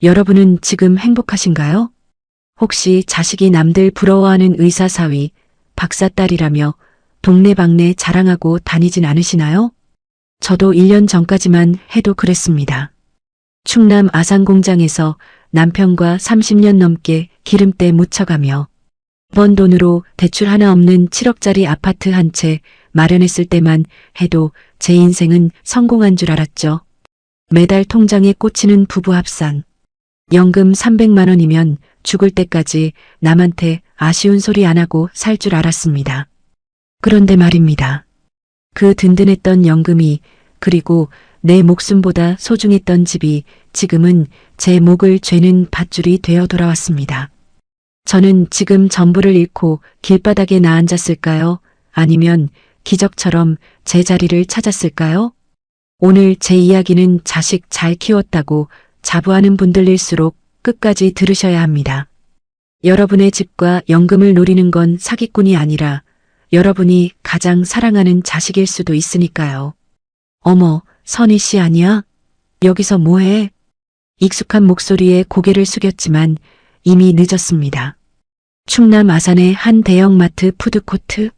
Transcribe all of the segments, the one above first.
여러분은 지금 행복하신가요? 혹시 자식이 남들 부러워하는 의사 사위, 박사 딸이라며 동네방네 자랑하고 다니진 않으시나요? 저도 1년 전까지만 해도 그랬습니다. 충남 아산 공장에서 남편과 30년 넘게 기름때 묻혀가며 번 돈으로 대출 하나 없는 7억짜리 아파트 한 채 마련했을 때만 해도 제 인생은 성공한 줄 알았죠. 매달 통장에 꽂히는 부부 합산. 연금 300만 원이면 죽을 때까지 남한테 아쉬운 소리 안 하고 살 줄 알았습니다. 그런데 말입니다. 그 든든했던 연금이, 그리고 내 목숨보다 소중했던 집이 지금은 제 목을 죄는 밧줄이 되어 돌아왔습니다. 저는 지금 전부를 잃고 길바닥에 나앉았을까요? 아니면 기적처럼 제 자리를 찾았을까요? 오늘 제 이야기는 자식 잘 키웠다고 자부하는 분들일수록 끝까지 들으셔야 합니다. 여러분의 집과 연금을 노리는 건 사기꾼이 아니라 여러분이 가장 사랑하는 자식일 수도 있으니까요. 어머, 선희 씨 아니야? 여기서 뭐해? 익숙한 목소리에 고개를 숙였지만 이미 늦었습니다. 충남 아산의 한 대형마트 푸드코트.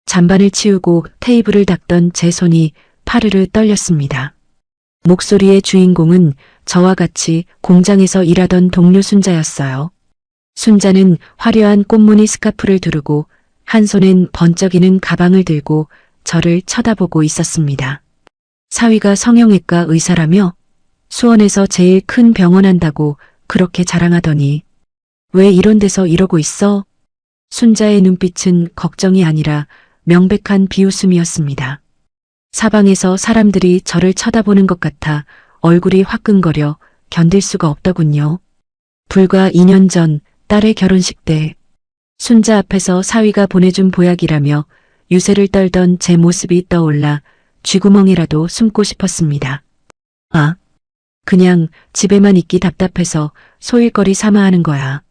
잔반을 치우고 테이블을 닦던 제 손이 파르르 떨렸습니다. 목소리의 주인공은 저와 같이 공장에서 일하던 동료 순자였어요. 순자는 화려한 꽃무늬 스카프를 두르고 한 손엔 번쩍이는 가방을 들고 저를 쳐다보고 있었습니다. 사위가 성형외과 의사라며 수원에서 제일 큰 병원 한다고 그렇게 자랑하더니 왜 이런 데서 이러고 있어? 순자의 눈빛은 걱정이 아니라 명백한 비웃음이었습니다. 사방에서 사람들이 저를 쳐다보는 것 같아 얼굴이 화끈거려 견딜 수가 없더군요. 불과 2년 전 딸의 결혼식 때 순자 앞에서 사위가 보내준 보약이라며 유세를 떨던 제 모습이 떠올라 쥐구멍이라도 숨고 싶었습니다. 아, 그냥 집에만 있기 답답해서 소일거리 삼아 하는 거야.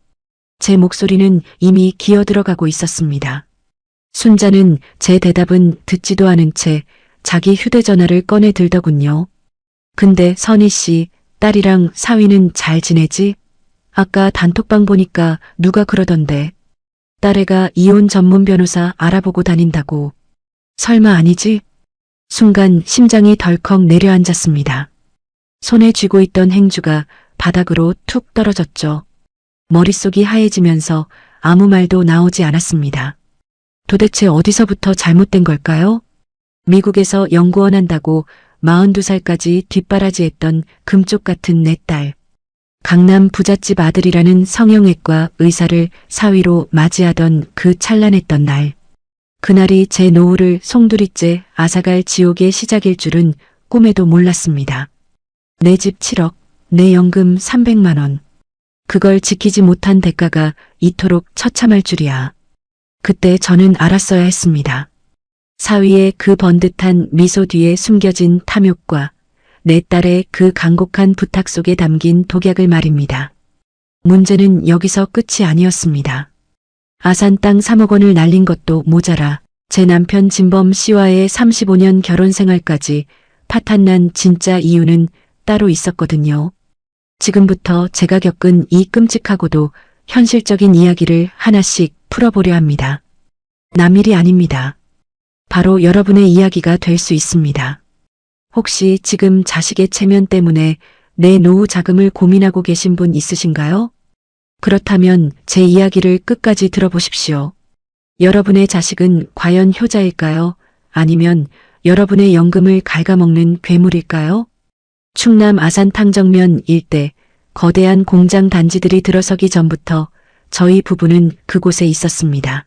제 목소리는 이미 기어들어가고 있었습니다. 순자는 제 대답은 듣지도 않은 채 자기 휴대전화를 꺼내 들더군요. 근데 선희 씨, 딸이랑 사위는 잘 지내지? 아까 단톡방 보니까 누가 그러던데. 딸애가 이혼 전문 변호사 알아보고 다닌다고. 설마 아니지? 순간 심장이 덜컥 내려앉았습니다. 손에 쥐고 있던 행주가 바닥으로 툭 떨어졌죠. 머릿속이 하얘지면서 아무 말도 나오지 않았습니다. 도대체 어디서부터 잘못된 걸까요? 미국에서 연구원 한다고 42살까지 뒷바라지했던 금쪽 같은 내 딸. 강남 부잣집 아들이라는 성형외과 의사를 사위로 맞이하던 그 찬란했던 날. 그날이 제 노후를 송두리째 앗아갈 지옥의 시작일 줄은 꿈에도 몰랐습니다. 내 집 7억, 내 연금 300만 원. 그걸 지키지 못한 대가가 이토록 처참할 줄이야. 그때 저는 알았어야 했습니다. 사위의 그 번듯한 미소 뒤에 숨겨진 탐욕과 내 딸의 그 간곡한 부탁 속에 담긴 독약을 말입니다. 문제는 여기서 끝이 아니었습니다. 아산 땅 3억 원을 날린 것도 모자라 제 남편 진범 씨와의 35년 결혼 생활까지 파탄난 진짜 이유는 따로 있었거든요. 지금부터 제가 겪은 이 끔찍하고도 현실적인 이야기를 하나씩 풀어보려 합니다. 남일이 아닙니다. 바로 여러분의 이야기가 될 수 있습니다. 혹시 지금 자식의 체면 때문에 내 노후 자금을 고민하고 계신 분 있으신가요? 그렇다면 제 이야기를 끝까지 들어보십시오. 여러분의 자식은 과연 효자일까요? 아니면 여러분의 연금을 갉아먹는 괴물일까요? 충남 아산 탕정면 일대 거대한 공장 단지들이 들어서기 전부터 저희 부부는 그곳에 있었습니다.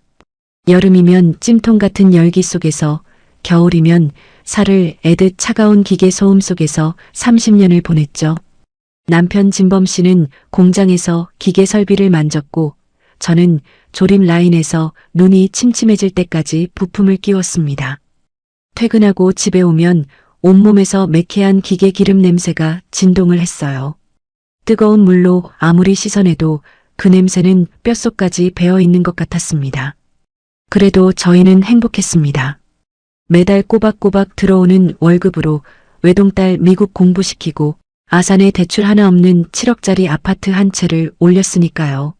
여름이면 찜통 같은 열기 속에서, 겨울이면 살을 애듯 차가운 기계 소음 속에서 30년을 보냈죠. 남편 진범 씨는 공장에서 기계 설비를 만졌고 저는 조립 라인에서 눈이 침침해질 때까지 부품을 끼웠습니다. 퇴근하고 집에 오면 온몸에서 매캐한 기계 기름 냄새가 진동을 했어요. 뜨거운 물로 아무리 씻어내도 그 냄새는 뼛속까지 배어 있는 것 같았습니다. 그래도 저희는 행복했습니다. 매달 꼬박꼬박 들어오는 월급으로 외동딸 미국 공부시키고 아산에 대출 하나 없는 7억짜리 아파트 한 채를 올렸으니까요.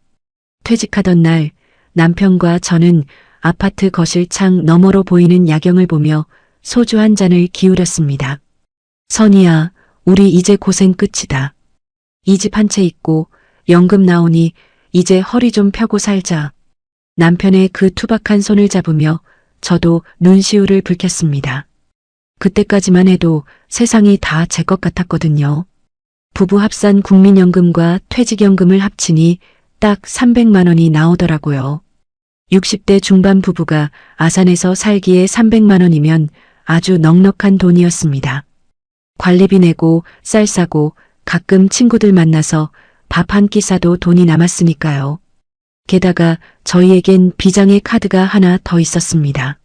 퇴직하던 날 남편과 저는 아파트 거실 창 너머로 보이는 야경을 보며 소주 한 잔을 기울였습니다. 선이야, 우리 이제 고생 끝이다. 이 집 한 채 있고 연금 나오니 이제 허리 좀 펴고 살자. 남편의 그 투박한 손을 잡으며 저도 눈시울을 붉혔습니다. 그때까지만 해도 세상이 다 제 것 같았거든요. 부부 합산 국민연금과 퇴직연금을 합치니 딱 300만 원이 나오더라고요. 60대 중반 부부가 아산에서 살기에 300만 원이면 아주 넉넉한 돈이었습니다. 관리비 내고 쌀 사고 가끔 친구들 만나서 밥 한 끼 사도 돈이 남았으니까요. 게다가 저희에겐 비장의 카드가 하나 더 있었습니다.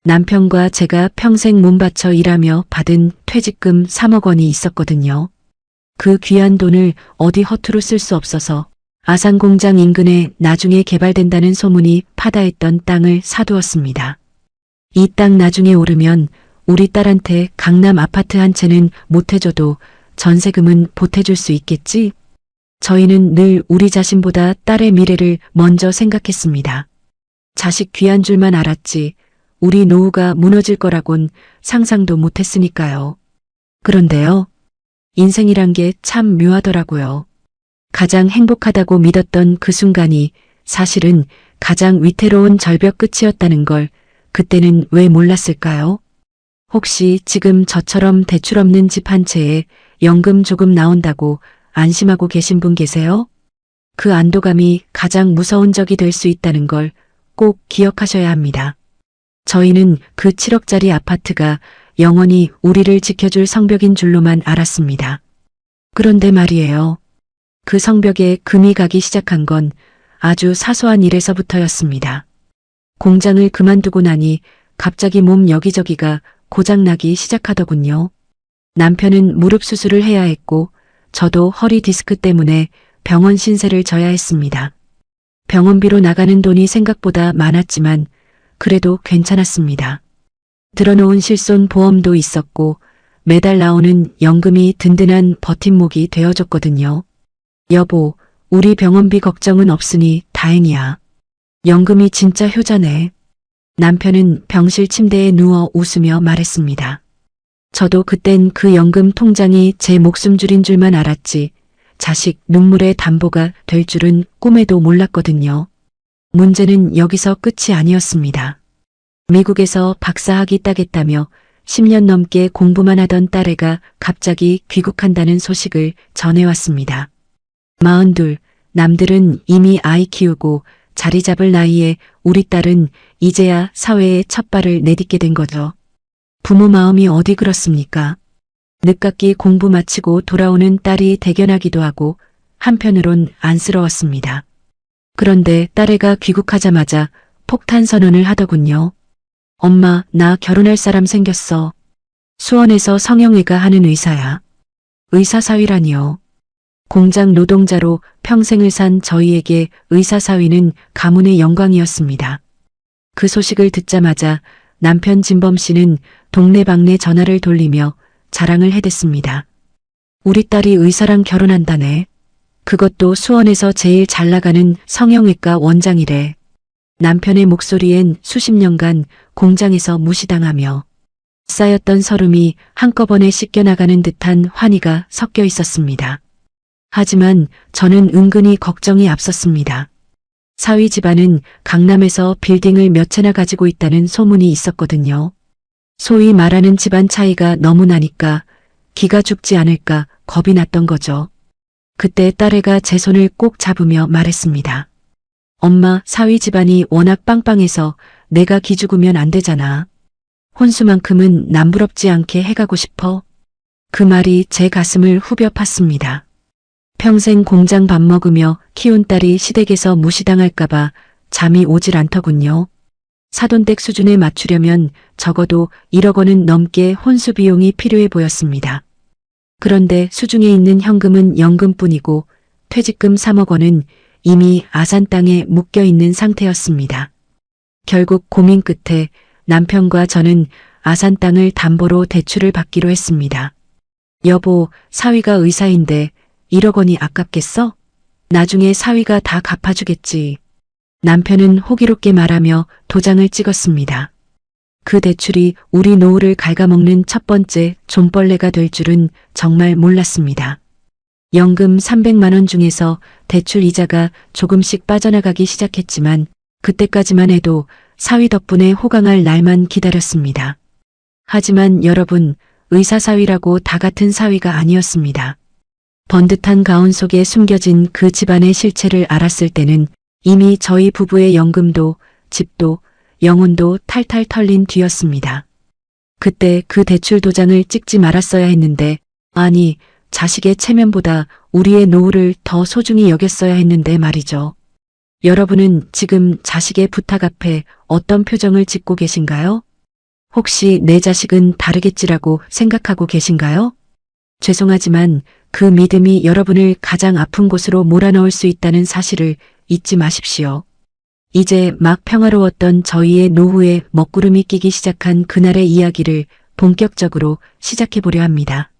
남편과 제가 평생 몸바쳐 일하며 받은 퇴직금 3억 원이 있었거든요. 그 귀한 돈을 어디 허투루 쓸 수 없어서 아산공장 인근에 나중에 개발된다는 소문이 파다했던 땅을 사두었습니다. 이 땅 나중에 오르면 우리 딸한테 강남 아파트 한 채는 못해줘도 전세금은 보태줄 수 있겠지? 저희는 늘 우리 자신보다 딸의 미래를 먼저 생각했습니다. 자식 귀한 줄만 알았지 우리 노후가 무너질 거라곤 상상도 못했으니까요. 그런데요. 인생이란 게 참 묘하더라고요. 가장 행복하다고 믿었던 그 순간이 사실은 가장 위태로운 절벽 끝이었다는 걸 그때는 왜 몰랐을까요? 혹시 지금 저처럼 대출 없는 집 한 채에 연금 조금 나온다고 안심하고 계신 분 계세요? 그 안도감이 가장 무서운 적이 될 수 있다는 걸 꼭 기억하셔야 합니다. 저희는 그 7억짜리 아파트가 영원히 우리를 지켜줄 성벽인 줄로만 알았습니다. 그런데 말이에요. 그 성벽에 금이 가기 시작한 건 아주 사소한 일에서부터였습니다. 공장을 그만두고 나니 갑자기 몸 여기저기가 고장나기 시작하더군요. 남편은 무릎 수술을 해야 했고 저도 허리 디스크 때문에 병원 신세를 져야 했습니다. 병원비로 나가는 돈이 생각보다 많았지만 그래도 괜찮았습니다. 들어놓은 실손 보험도 있었고 매달 나오는 연금이 든든한 버팀목이 되어줬거든요. 여보, 우리 병원비 걱정은 없으니 다행이야. 연금이 진짜 효자네. 남편은 병실 침대에 누워 웃으며 말했습니다. 저도 그땐 그 연금 통장이 제 목숨줄인 줄만 알았지 자식 눈물의 담보가 될 줄은 꿈에도 몰랐거든요. 문제는 여기서 끝이 아니었습니다. 미국에서 박사학위 따겠다며 10년 넘게 공부만 하던 딸애가 갑자기 귀국한다는 소식을 전해왔습니다. 42, 남들은 이미 아이 키우고 자리 잡을 나이에 우리 딸은 이제야 사회에 첫 발을 내딛게 된 거죠. 부모 마음이 어디 그렇습니까? 늦깎이 공부 마치고 돌아오는 딸이 대견하기도 하고 한편으론 안쓰러웠습니다. 그런데 딸애가 귀국하자마자 폭탄 선언을 하더군요. 엄마, 나 결혼할 사람 생겼어. 수원에서 성형외과 하는 의사야. 의사사위라니요. 공장 노동자로 평생을 산 저희에게 의사사위는 가문의 영광이었습니다. 그 소식을 듣자마자 남편 진범 씨는 동네방네 전화를 돌리며 자랑을 해댔습니다. 우리 딸이 의사랑 결혼한다네. 그것도 수원에서 제일 잘 나가는 성형외과 원장이래. 남편의 목소리엔 수십 년간 공장에서 무시당하며 쌓였던 서름이 한꺼번에 씻겨나가는 듯한 환희가 섞여 있었습니다. 하지만 저는 은근히 걱정이 앞섰습니다. 사위 집안은 강남에서 빌딩을 몇 채나 가지고 있다는 소문이 있었거든요. 소위 말하는 집안 차이가 너무 나니까 기가 죽지 않을까 겁이 났던 거죠. 그때 딸애가 제 손을 꼭 잡으며 말했습니다. 엄마, 사위 집안이 워낙 빵빵해서 내가 기죽으면 안 되잖아. 혼수만큼은 남부럽지 않게 해가고 싶어. 그 말이 제 가슴을 후벼 팠습니다. 평생 공장 밥 먹으며 키운 딸이 시댁에서 무시당할까봐 잠이 오질 않더군요. 사돈댁 수준에 맞추려면 적어도 1억 원은 넘게 혼수 비용이 필요해 보였습니다. 그런데 수중에 있는 현금은 연금뿐이고 퇴직금 3억 원은 이미 아산 땅에 묶여 있는 상태였습니다. 결국 고민 끝에 남편과 저는 아산 땅을 담보로 대출을 받기로 했습니다. 여보, 사위가 의사인데 1억 원이 아깝겠어? 나중에 사위가 다 갚아주겠지. 남편은 호기롭게 말하며 도장을 찍었습니다. 그 대출이 우리 노후를 갉아먹는 첫 번째 존벌레가 될 줄은 정말 몰랐습니다. 연금 300만 원 중에서 대출 이자가 조금씩 빠져나가기 시작했지만 그때까지만 해도 사위 덕분에 호강할 날만 기다렸습니다. 하지만 여러분, 의사 사위라고 다 같은 사위가 아니었습니다. 번듯한 가운 속에 숨겨진 그 집안의 실체를 알았을 때는 이미 저희 부부의 연금도 집도 영혼도 탈탈 털린 뒤였습니다. 그때 그 대출 도장을 찍지 말았어야 했는데, 아니, 자식의 체면보다 우리의 노후를 더 소중히 여겼어야 했는데 말이죠. 여러분은 지금 자식의 부탁 앞에 어떤 표정을 짓고 계신가요? 혹시 내 자식은 다르겠지라고 생각하고 계신가요? 죄송하지만 그 믿음이 여러분을 가장 아픈 곳으로 몰아넣을 수 있다는 사실을 잊지 마십시오. 이제 막 평화로웠던 저희의 노후에 먹구름이 끼기 시작한 그날의 이야기를 본격적으로 시작해보려 합니다.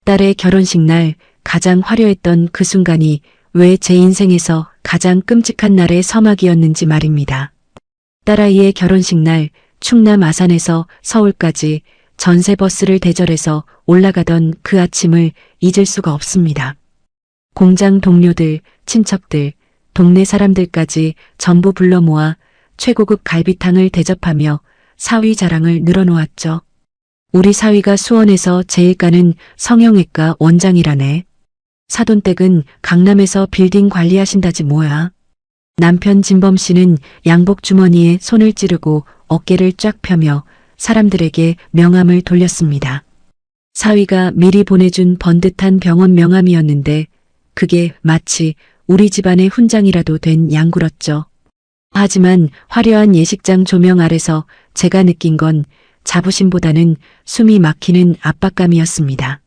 딸의 결혼식 날 가장 화려했던 그 순간이 왜 제 인생에서 가장 끔찍한 날의 서막이었는지 말입니다. 딸아이의 결혼식 날 충남 아산에서 서울까지 전세버스를 대절해서 올라가던 그 아침을 잊을 수가 없습니다. 공장 동료들, 친척들, 동네 사람들까지 전부 불러 모아 최고급 갈비탕을 대접하며 사위 자랑을 늘어놓았죠. 우리 사위가 수원에서 제일 가는 성형외과 원장이라네. 사돈댁은 강남에서 빌딩 관리하신다지 뭐야. 남편 진범 씨는 양복 주머니에 손을 찌르고 어깨를 쫙 펴며 사람들에게 명함을 돌렸습니다. 사위가 미리 보내준 번듯한 병원 명함이었는데 그게 마치 우리 집안의 훈장이라도 된 양굴었죠. 하지만 화려한 예식장 조명 아래서 제가 느낀 건 자부심보다는 숨이 막히는 압박감이었습니다.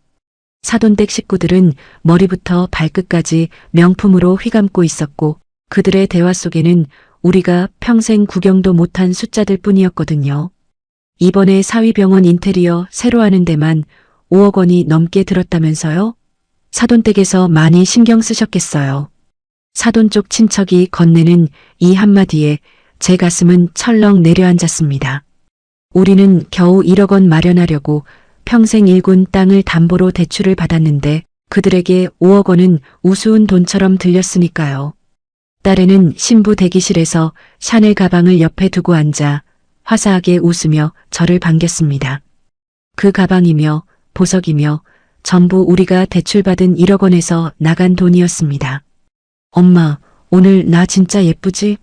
사돈댁 식구들은 머리부터 발끝까지 명품으로 휘감고 있었고 그들의 대화 속에는 우리가 평생 구경도 못한 숫자들 뿐이었거든요. 이번에 사위병원 인테리어 새로 하는 데만 5억 원이 넘게 들었다면서요? 사돈댁에서 많이 신경 쓰셨겠어요. 사돈 쪽 친척이 건네는 이 한마디에 제 가슴은 철렁 내려앉았습니다. 우리는 겨우 1억 원 마련하려고 평생 일군 땅을 담보로 대출을 받았는데 그들에게 5억 원은 우스운 돈처럼 들렸으니까요. 딸애는 신부 대기실에서 샤넬 가방을 옆에 두고 앉아 화사하게 웃으며 저를 반겼습니다. 그 가방이며 보석이며 전부 우리가 대출받은 1억 원에서 나간 돈이었습니다. 엄마, 오늘 나 진짜 예쁘지?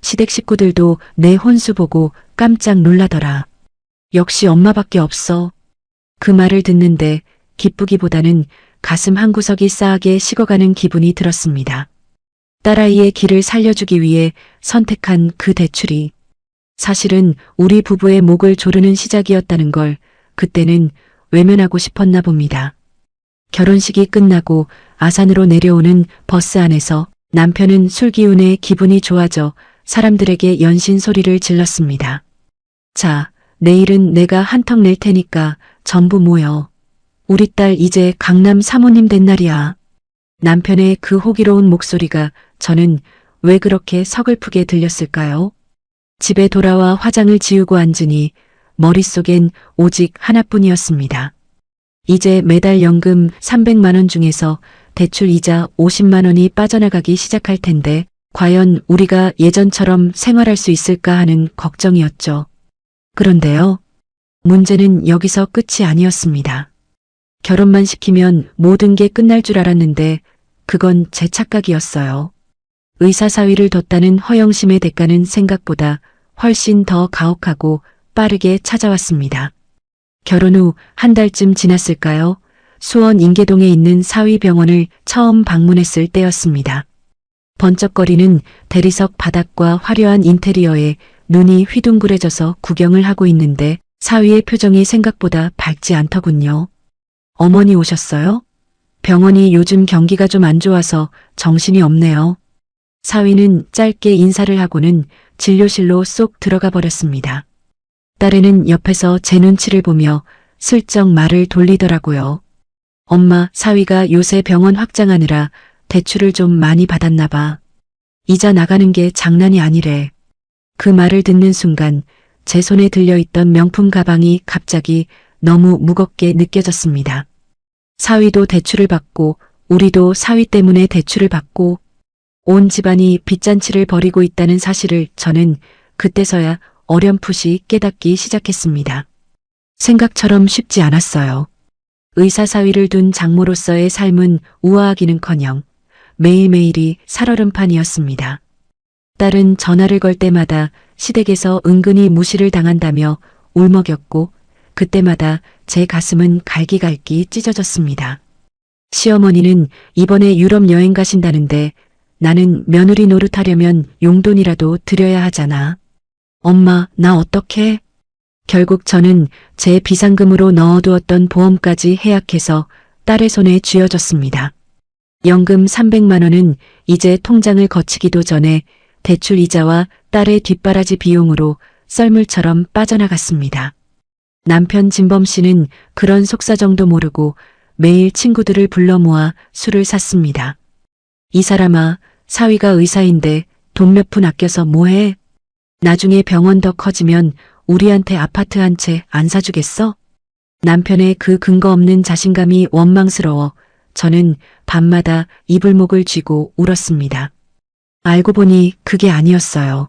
시댁 식구들도 내 혼수 보고 깜짝 놀라더라. 역시 엄마밖에 없어. 그 말을 듣는데 기쁘기보다는 가슴 한구석이 싸하게 식어가는 기분이 들었습니다. 딸아이의 길을 살려주기 위해 선택한 그 대출이 사실은 우리 부부의 목을 조르는 시작이었다는 걸 그때는 외면하고 싶었나 봅니다. 결혼식이 끝나고 아산으로 내려오는 버스 안에서 남편은 술 기운에 기분이 좋아져 사람들에게 연신 소리를 질렀습니다. 자, 내일은 내가 한턱 낼 테니까 전부 모여. 우리 딸 이제 강남 사모님 된 날이야. 남편의 그 호기로운 목소리가 저는 왜 그렇게 서글프게 들렸을까요? 집에 돌아와 화장을 지우고 앉으니 머릿속엔 오직 하나뿐이었습니다. 이제 매달 연금 300만 원 중에서 대출 이자 50만 원이 빠져나가기 시작할 텐데 과연 우리가 예전처럼 생활할 수 있을까 하는 걱정이었죠. 그런데요. 문제는 여기서 끝이 아니었습니다. 결혼만 시키면 모든 게 끝날 줄 알았는데 그건 제 착각이었어요. 의사 사위를 뒀다는 허영심의 대가는 생각보다 훨씬 더 가혹하고 빠르게 찾아왔습니다. 결혼 후 한 달쯤 지났을까요? 수원 인계동에 있는 사위병원을 처음 방문했을 때였습니다. 번쩍거리는 대리석 바닥과 화려한 인테리어에 눈이 휘둥그레져서 구경을 하고 있는데 사위의 표정이 생각보다 밝지 않더군요. 어머니 오셨어요? 병원이 요즘 경기가 좀 안 좋아서 정신이 없네요. 사위는 짧게 인사를 하고는 진료실로 쏙 들어가 버렸습니다. 딸애는 옆에서 제 눈치를 보며 슬쩍 말을 돌리더라고요. 엄마, 사위가 요새 병원 확장하느라 대출을 좀 많이 받았나 봐. 이자 나가는 게 장난이 아니래. 그 말을 듣는 순간 제 손에 들려있던 명품 가방이 갑자기 너무 무겁게 느껴졌습니다. 사위도 대출을 받고 우리도 사위 때문에 대출을 받고 온 집안이 빚잔치를 벌이고 있다는 사실을 저는 그때서야 어렴풋이 깨닫기 시작했습니다. 생각처럼 쉽지 않았어요. 의사 사위를 둔 장모로서의 삶은 우아하기는커녕 매일매일이 살얼음판이었습니다. 딸은 전화를 걸 때마다 시댁에서 은근히 무시를 당한다며 울먹였고 그때마다 제 가슴은 갈기갈기 찢어졌습니다. 시어머니는 이번에 유럽 여행 가신다는데 나는 며느리 노릇하려면 용돈이라도 드려야 하잖아. 엄마, 나 어떡해? 결국 저는 제 비상금으로 넣어두었던 보험까지 해약해서 딸의 손에 쥐어줬습니다. 연금 300만 원은 이제 통장을 거치기도 전에 대출 이자와 딸의 뒷바라지 비용으로 썰물처럼 빠져나갔습니다. 남편 진범 씨는 그런 속사정도 모르고 매일 친구들을 불러 모아 술을 샀습니다. 이 사람아, 사위가 의사인데 돈 몇 푼 아껴서 뭐해? 나중에 병원 더 커지면 우리한테 아파트 한 채 안 사주겠어? 남편의 그 근거 없는 자신감이 원망스러워 저는 밤마다 이불목을 쥐고 울었습니다. 알고 보니 그게 아니었어요.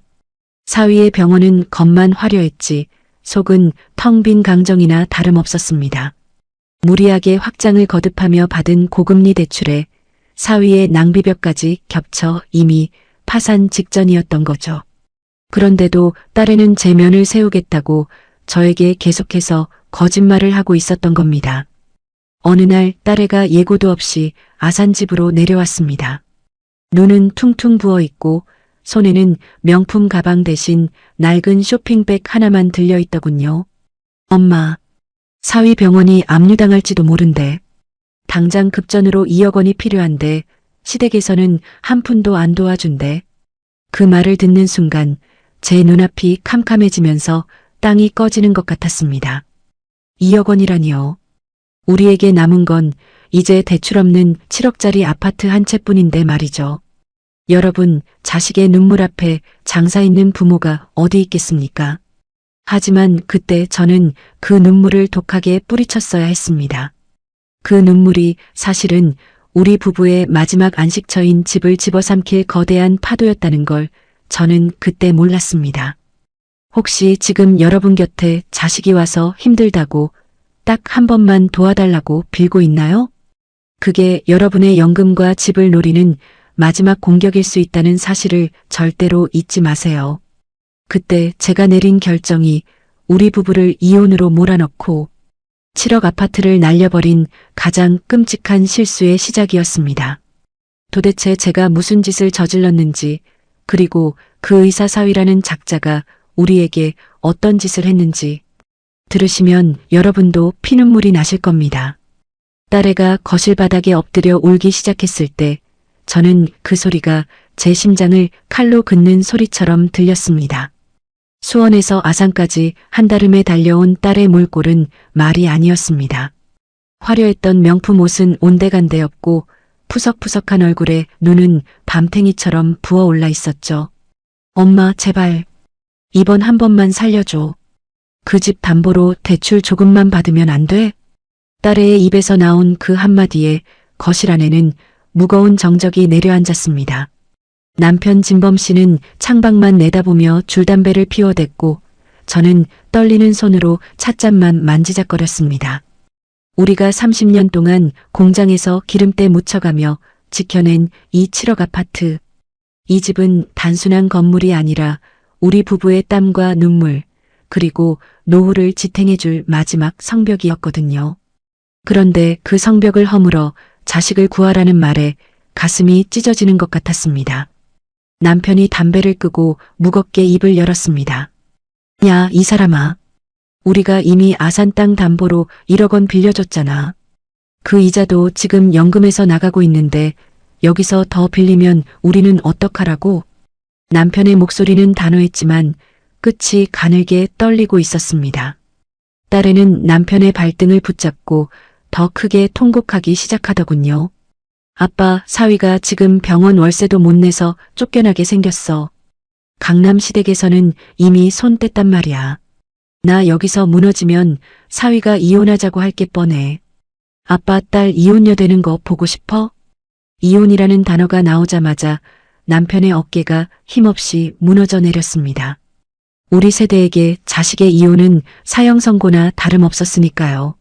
사위의 병원은 겉만 화려했지 속은 텅 빈 강정이나 다름없었습니다. 무리하게 확장을 거듭하며 받은 고금리 대출에 사위의 낭비벽까지 겹쳐 이미 파산 직전이었던 거죠. 그런데도 딸에는 제 면을 세우겠다고 저에게 계속해서 거짓말을 하고 있었던 겁니다. 어느 날 딸애가 예고도 없이 아산집으로 내려왔습니다. 눈은 퉁퉁 부어있고 손에는 명품 가방 대신 낡은 쇼핑백 하나만 들려있더군요. 엄마, 사위 병원이 압류당할지도 모른대. 당장 급전으로 2억 원이 필요한데 시댁에서는 한 푼도 안 도와준대. 그 말을 듣는 순간 제 눈앞이 캄캄해지면서 땅이 꺼지는 것 같았습니다. 2억 원이라니요. 우리에게 남은 건 이제 대출 없는 7억짜리 아파트 한 채뿐인데 말이죠. 여러분, 자식의 눈물 앞에 장사 있는 부모가 어디 있겠습니까? 하지만 그때 저는 그 눈물을 독하게 뿌리쳤어야 했습니다. 그 눈물이 사실은 우리 부부의 마지막 안식처인 집을 집어삼킬 거대한 파도였다는 걸 저는 그때 몰랐습니다. 혹시 지금 여러분 곁에 자식이 와서 힘들다고 딱 한 번만 도와달라고 빌고 있나요? 그게 여러분의 연금과 집을 노리는 마지막 공격일 수 있다는 사실을 절대로 잊지 마세요. 그때 제가 내린 결정이 우리 부부를 이혼으로 몰아넣고 7억 아파트를 날려버린 가장 끔찍한 실수의 시작이었습니다. 도대체 제가 무슨 짓을 저질렀는지 그리고 그 의사 사위라는 작자가 우리에게 어떤 짓을 했는지 들으시면 여러분도 피눈물이 나실 겁니다. 딸애가 거실 바닥에 엎드려 울기 시작했을 때 저는 그 소리가 제 심장을 칼로 긋는 소리처럼 들렸습니다. 수원에서 아산까지 한달음에 달려온 딸의 몰골은 말이 아니었습니다. 화려했던 명품 옷은 온데간데였고 푸석푸석한 얼굴에 눈은 밤탱이처럼 부어올라 있었죠. 엄마, 제발 이번 한 번만 살려줘. 그 집 담보로 대출 조금만 받으면 안 돼? 딸의 입에서 나온 그 한마디에 거실 안에는 무거운 정적이 내려앉았습니다. 남편 진범 씨는 창밖만 내다보며 줄담배를 피워댔고 저는 떨리는 손으로 찻잔만 만지작거렸습니다. 우리가 30년 동안 공장에서 기름때 묻혀가며 지켜낸 이 7억 아파트. 이 집은 단순한 건물이 아니라 우리 부부의 땀과 눈물 그리고 노후를 지탱해줄 마지막 성벽이었거든요. 그런데 그 성벽을 허물어 자식을 구하라는 말에 가슴이 찢어지는 것 같았습니다. 남편이 담배를 끄고 무겁게 입을 열었습니다. 야, 이 사람아. 우리가 이미 아산 땅 담보로 1억 원 빌려줬잖아. 그 이자도 지금 연금에서 나가고 있는데 여기서 더 빌리면 우리는 어떡하라고? 남편의 목소리는 단호했지만 끝이 가늘게 떨리고 있었습니다. 딸애는 남편의 발등을 붙잡고 더 크게 통곡하기 시작하더군요. 아빠, 사위가 지금 병원 월세도 못 내서 쫓겨나게 생겼어. 강남 시댁에서는 이미 손 뗐단 말이야. 나 여기서 무너지면 사위가 이혼하자고 할 게 뻔해. 아빠, 딸 이혼녀 되는 거 보고 싶어? 이혼이라는 단어가 나오자마자 남편의 어깨가 힘없이 무너져 내렸습니다. 우리 세대에게 자식의 이혼은 사형 선고나 다름없었으니까요.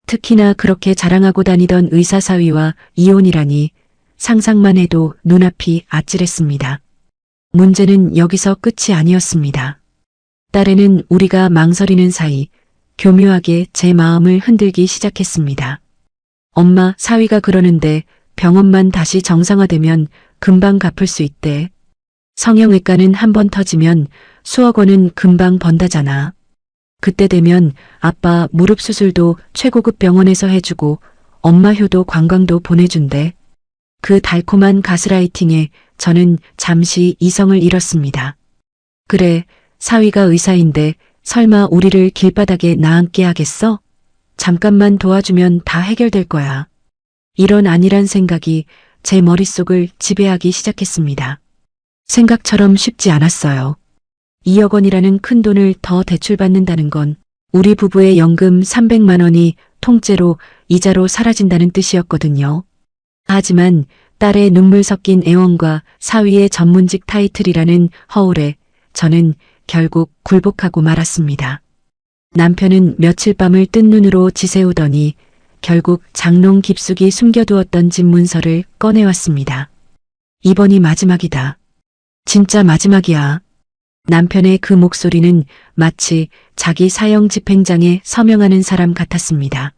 특히나 그렇게 자랑하고 다니던 의사 사위와 이혼이라니 상상만 해도 눈앞이 아찔했습니다. 문제는 여기서 끝이 아니었습니다. 딸에는 우리가 망설이는 사이 교묘하게 제 마음을 흔들기 시작했습니다. 엄마, 사위가 그러는데 병원만 다시 정상화되면 금방 갚을 수 있대. 성형외과는 한 번 터지면 수억 원은 금방 번다잖아. 그때 되면 아빠 무릎 수술도 최고급 병원에서 해주고 엄마 효도 관광도 보내준대. 그 달콤한 가스라이팅에 저는 잠시 이성을 잃었습니다. 그래, 사위가 의사인데 설마 우리를 길바닥에 나앉게 하겠어? 잠깐만 도와주면 다 해결될 거야. 이런 안일한 생각이 제 머릿속을 지배하기 시작했습니다. 생각처럼 쉽지 않았어요. 2억 원이라는 큰 돈을 더 대출받는다는 건 우리 부부의 연금 300만 원이 통째로 이자로 사라진다는 뜻이었거든요. 하지만 딸의 눈물 섞인 애원과 사위의 전문직 타이틀이라는 허울에 저는 결국 굴복하고 말았습니다. 남편은 며칠 밤을 뜬 눈으로 지새우더니 결국 장롱 깊숙이 숨겨두었던 집 문서를 꺼내왔습니다. 이번이 마지막이다. 진짜 마지막이야. 남편의 그 목소리는 마치 자기 사형 집행장에 서명하는 사람 같았습니다.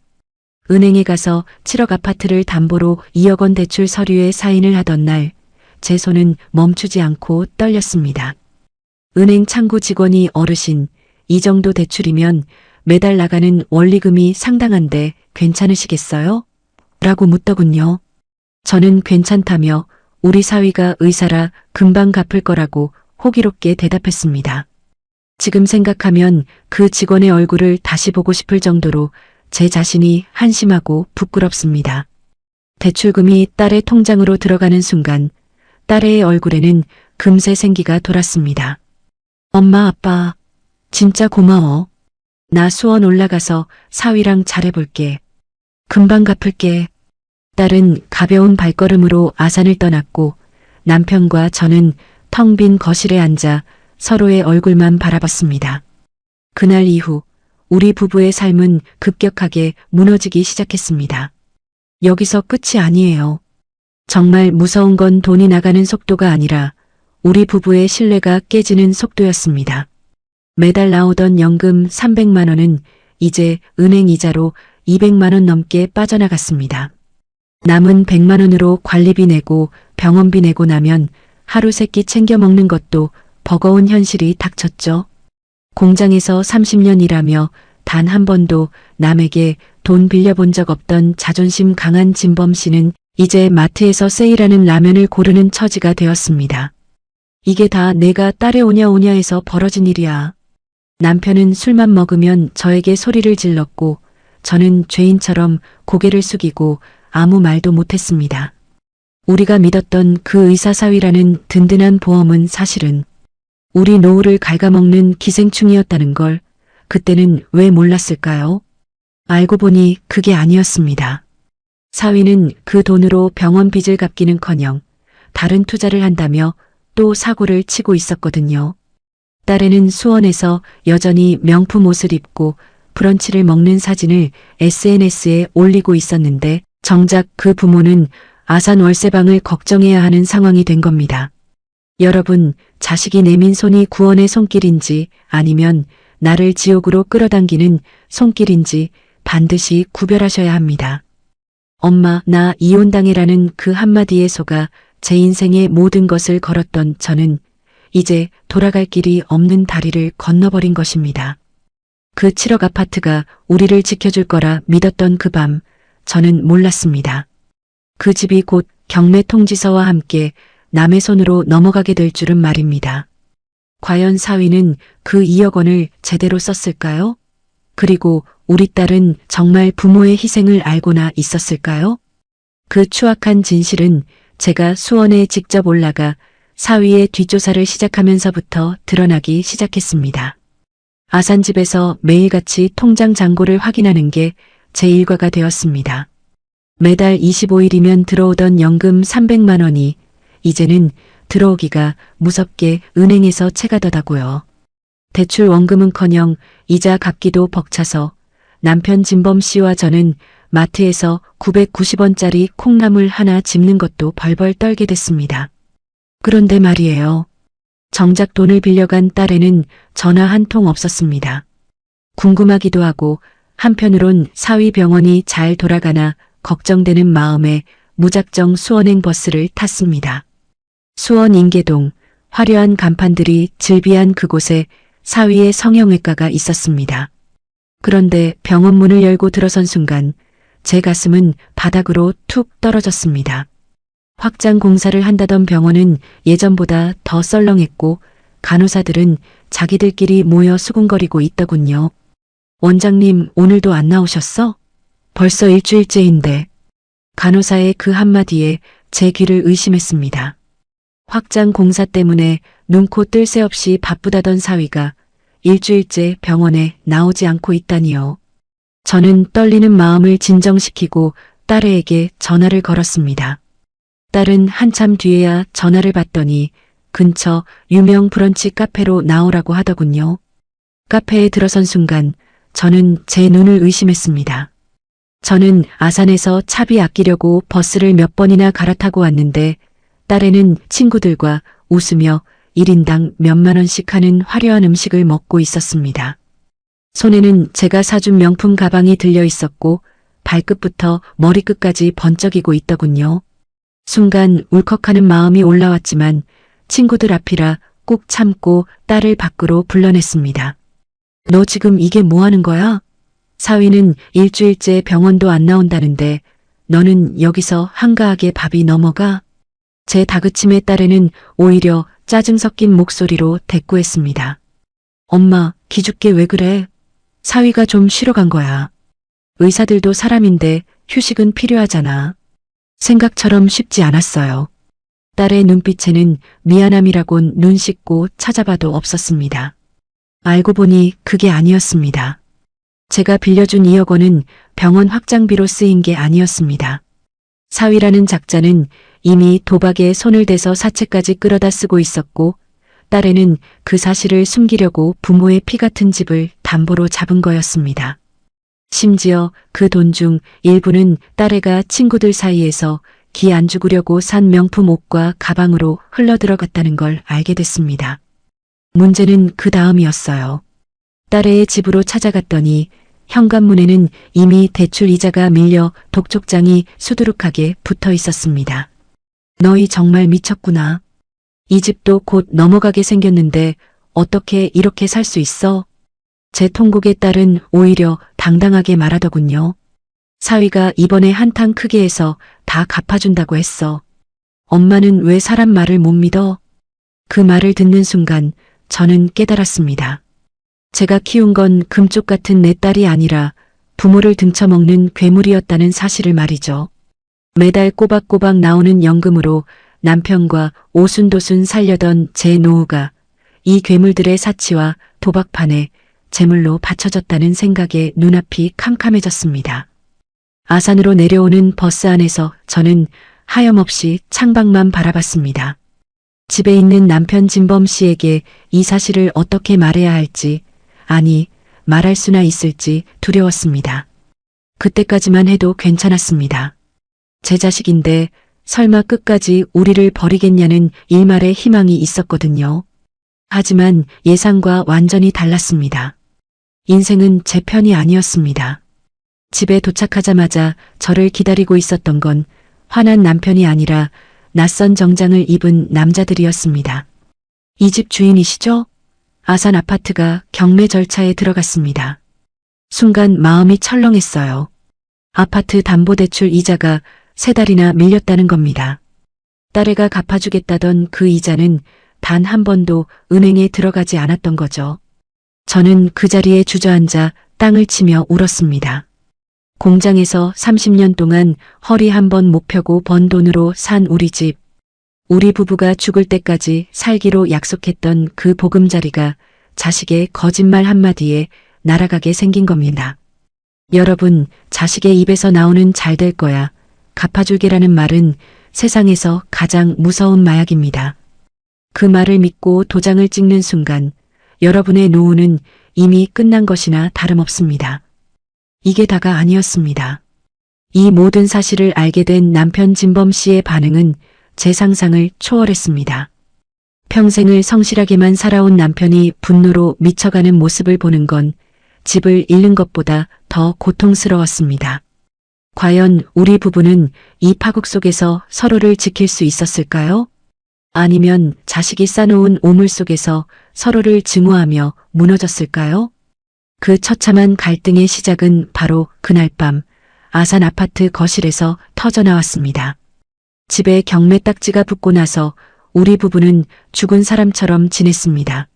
은행에 가서 7억 아파트를 담보로 2억 원 대출 서류에 사인을 하던 날, 제 손은 멈추지 않고 떨렸습니다. 은행 창구 직원이 어르신, 이 정도 대출이면 매달 나가는 원리금이 상당한데 괜찮으시겠어요? 라고 묻더군요. 저는 괜찮다며 우리 사위가 의사라 금방 갚을 거라고 호기롭게 대답했습니다. 지금 생각하면 그 직원의 얼굴을 다시 보고 싶을 정도로 제 자신이 한심하고 부끄럽습니다. 대출금이 딸의 통장으로 들어가는 순간 딸의 얼굴에는 금세 생기가 돌았습니다. 엄마, 아빠, 진짜 고마워. 나 수원 올라가서 사위랑 잘해볼게. 금방 갚을게. 딸은 가벼운 발걸음으로 아산을 떠났고 남편과 저는 텅 빈 거실에 앉아 서로의 얼굴만 바라봤습니다. 그날 이후 우리 부부의 삶은 급격하게 무너지기 시작했습니다. 여기서 끝이 아니에요. 정말 무서운 건 돈이 나가는 속도가 아니라 우리 부부의 신뢰가 깨지는 속도였습니다. 매달 나오던 연금 300만 원은 이제 은행 이자로 200만 원 넘게 빠져나갔습니다. 남은 100만 원으로 관리비 내고 병원비 내고 나면 하루 세끼 챙겨 먹는 것도 버거운 현실이 닥쳤죠. 공장에서 30년 일하며 단 한 번도 남에게 돈 빌려본 적 없던 자존심 강한 진범 씨는 이제 마트에서 세일하는 라면을 고르는 처지가 되었습니다. 이게 다 내가 딸에 오냐 오냐 해서 벌어진 일이야. 남편은 술만 먹으면 저에게 소리를 질렀고 저는 죄인처럼 고개를 숙이고 아무 말도 못했습니다. 우리가 믿었던 그 의사사위라는 든든한 보험은 사실은 우리 노후를 갉아먹는 기생충이었다는 걸 그때는 왜 몰랐을까요? 알고 보니 그게 아니었습니다. 사위는 그 돈으로 병원 빚을 갚기는커녕 다른 투자를 한다며 또 사고를 치고 있었거든요. 딸에는 수원에서 여전히 명품 옷을 입고 브런치를 먹는 사진을 SNS에 올리고 있었는데 정작 그 부모는 아산 월세방을 걱정해야 하는 상황이 된 겁니다. 여러분, 자식이 내민 손이 구원의 손길인지 아니면 나를 지옥으로 끌어당기는 손길인지 반드시 구별하셔야 합니다. 엄마, 나 이혼당해라는 그 한마디에 속아 제 인생의 모든 것을 걸었던 저는 이제 돌아갈 길이 없는 다리를 건너버린 것입니다. 그 7억 아파트가 우리를 지켜줄 거라 믿었던 그 밤, 저는 몰랐습니다. 그 집이 곧 경매 통지서와 함께 남의 손으로 넘어가게 될 줄은 말입니다. 과연 사위는 그 2억 원을 제대로 썼을까요? 그리고 우리 딸은 정말 부모의 희생을 알고나 있었을까요? 그 추악한 진실은 제가 수원에 직접 올라가 사위의 뒷조사를 시작하면서부터 드러나기 시작했습니다. 아산집에서 매일같이 통장 잔고를 확인하는 게 제 일과가 되었습니다. 매달 25일이면 들어오던 연금 300만 원이 이제는 들어오기가 무섭게 은행에서 채가 더다고요. 대출 원금은커녕 이자 갚기도 벅차서 남편 진범 씨와 저는 마트에서 990원짜리 콩나물 하나 집는 것도 벌벌 떨게 됐습니다. 그런데 말이에요. 정작 돈을 빌려간 딸에는 전화 한 통 없었습니다. 궁금하기도 하고 한편으론 사위 병원이 잘 돌아가나 걱정되는 마음에 무작정 수원행 버스를 탔습니다. 수원 인계동 화려한 간판들이 즐비한 그곳에 사위의 성형외과가 있었습니다. 그런데 병원 문을 열고 들어선 순간 제 가슴은 바닥으로 툭 떨어졌습니다. 확장 공사를 한다던 병원은 예전보다 더 썰렁했고 간호사들은 자기들끼리 모여 수군거리고 있더군요. 원장님 오늘도 안 나오셨어? 벌써 일주일째인데. 간호사의 그 한마디에 제 귀를 의심했습니다. 확장 공사 때문에 눈코 뜰 새 없이 바쁘다던 사위가 일주일째 병원에 나오지 않고 있다니요. 저는 떨리는 마음을 진정시키고 딸에게 전화를 걸었습니다. 딸은 한참 뒤에야 전화를 받더니 근처 유명 브런치 카페로 나오라고 하더군요. 카페에 들어선 순간 저는 제 눈을 의심했습니다. 저는 아산에서 차비 아끼려고 버스를 몇 번이나 갈아타고 왔는데 딸애는 친구들과 웃으며 1인당 몇만 원씩 하는 화려한 음식을 먹고 있었습니다. 손에는 제가 사준 명품 가방이 들려 있었고 발끝부터 머리끝까지 번쩍이고 있더군요. 순간 울컥하는 마음이 올라왔지만 친구들 앞이라 꾹 참고 딸을 밖으로 불러냈습니다. 너 지금 이게 뭐 하는 거야? 사위는 일주일째 병원도 안 나온다는데 너는 여기서 한가하게 밥이 넘어가? 제 다그침에 딸에는 오히려 짜증 섞인 목소리로 대꾸했습니다. 엄마, 기죽게 왜 그래? 사위가 좀 쉬러 간 거야. 의사들도 사람인데 휴식은 필요하잖아. 생각처럼 쉽지 않았어요. 딸의 눈빛에는 미안함이라곤 눈 씻고 찾아봐도 없었습니다. 알고 보니 그게 아니었습니다. 제가 빌려준 2억 원은 병원 확장비로 쓰인 게 아니었습니다. 사위라는 작자는 이미 도박에 손을 대서 사채까지 끌어다 쓰고 있었고 딸에는 그 사실을 숨기려고 부모의 피 같은 집을 담보로 잡은 거였습니다. 심지어 그 돈 중 일부는 딸애가 친구들 사이에서 기 안 죽으려고 산 명품 옷과 가방으로 흘러들어갔다는 걸 알게 됐습니다. 문제는 그 다음이었어요. 딸애의 집으로 찾아갔더니 현관문에는 이미 대출 이자가 밀려 독촉장이 수두룩하게 붙어 있었습니다. 너희 정말 미쳤구나. 이 집도 곧 넘어가게 생겼는데 어떻게 이렇게 살 수 있어? 제 통곡의 딸은 오히려 당당하게 말하더군요. 사위가 이번에 한탕 크게 해서 다 갚아준다고 했어. 엄마는 왜 사람 말을 못 믿어? 그 말을 듣는 순간 저는 깨달았습니다. 제가 키운 건 금쪽 같은 내 딸이 아니라 부모를 등쳐먹는 괴물이었다는 사실을 말이죠. 매달 꼬박꼬박 나오는 연금으로 남편과 오순도순 살려던 제 노후가 이 괴물들의 사치와 도박판에 제물로 바쳐졌다는 생각에 눈앞이 캄캄해졌습니다. 아산으로 내려오는 버스 안에서 저는 하염없이 창밖만 바라봤습니다. 집에 있는 남편 진범 씨에게 이 사실을 어떻게 말해야 할지, 아니 말할 수나 있을지 두려웠습니다. 그때까지만 해도 괜찮았습니다. 제 자식인데 설마 끝까지 우리를 버리겠냐는 일말의 희망이 있었거든요. 하지만 예상과 완전히 달랐습니다. 인생은 제 편이 아니었습니다. 집에 도착하자마자 저를 기다리고 있었던 건 화난 남편이 아니라 낯선 정장을 입은 남자들이었습니다. 이 집 주인이시죠? 아산 아파트가 경매 절차에 들어갔습니다. 순간 마음이 철렁했어요. 아파트 담보대출 이자가 3달이나 밀렸다는 겁니다. 딸애가 갚아주겠다던 그 이자는 단 한 번도 은행에 들어가지 않았던 거죠. 저는 그 자리에 주저앉아 땅을 치며 울었습니다. 공장에서 30년 동안 허리 한 번 못 펴고 번 돈으로 산 우리 집. 우리 부부가 죽을 때까지 살기로 약속했던 그 보금자리가 자식의 거짓말 한마디에 날아가게 생긴 겁니다. 여러분, 자식의 입에서 나오는 잘 될 거야, 갚아줄게라는 말은 세상에서 가장 무서운 마약입니다. 그 말을 믿고 도장을 찍는 순간 여러분의 노후는 이미 끝난 것이나 다름없습니다. 이게 다가 아니었습니다. 이 모든 사실을 알게 된 남편 진범 씨의 반응은 제 상상을 초월했습니다. 평생을 성실하게만 살아온 남편이 분노로 미쳐가는 모습을 보는 건 집을 잃는 것보다 더 고통스러웠습니다. 과연 우리 부부는 이 파국 속에서 서로를 지킬 수 있었을까요? 아니면 자식이 쌓아놓은 오물 속에서 서로를 증오하며 무너졌을까요? 그 처참한 갈등의 시작은 바로 그날 밤 아산 아파트 거실에서 터져나왔습니다. 집에 경매 딱지가 붙고 나서 우리 부부는 죽은 사람처럼 지냈습니다.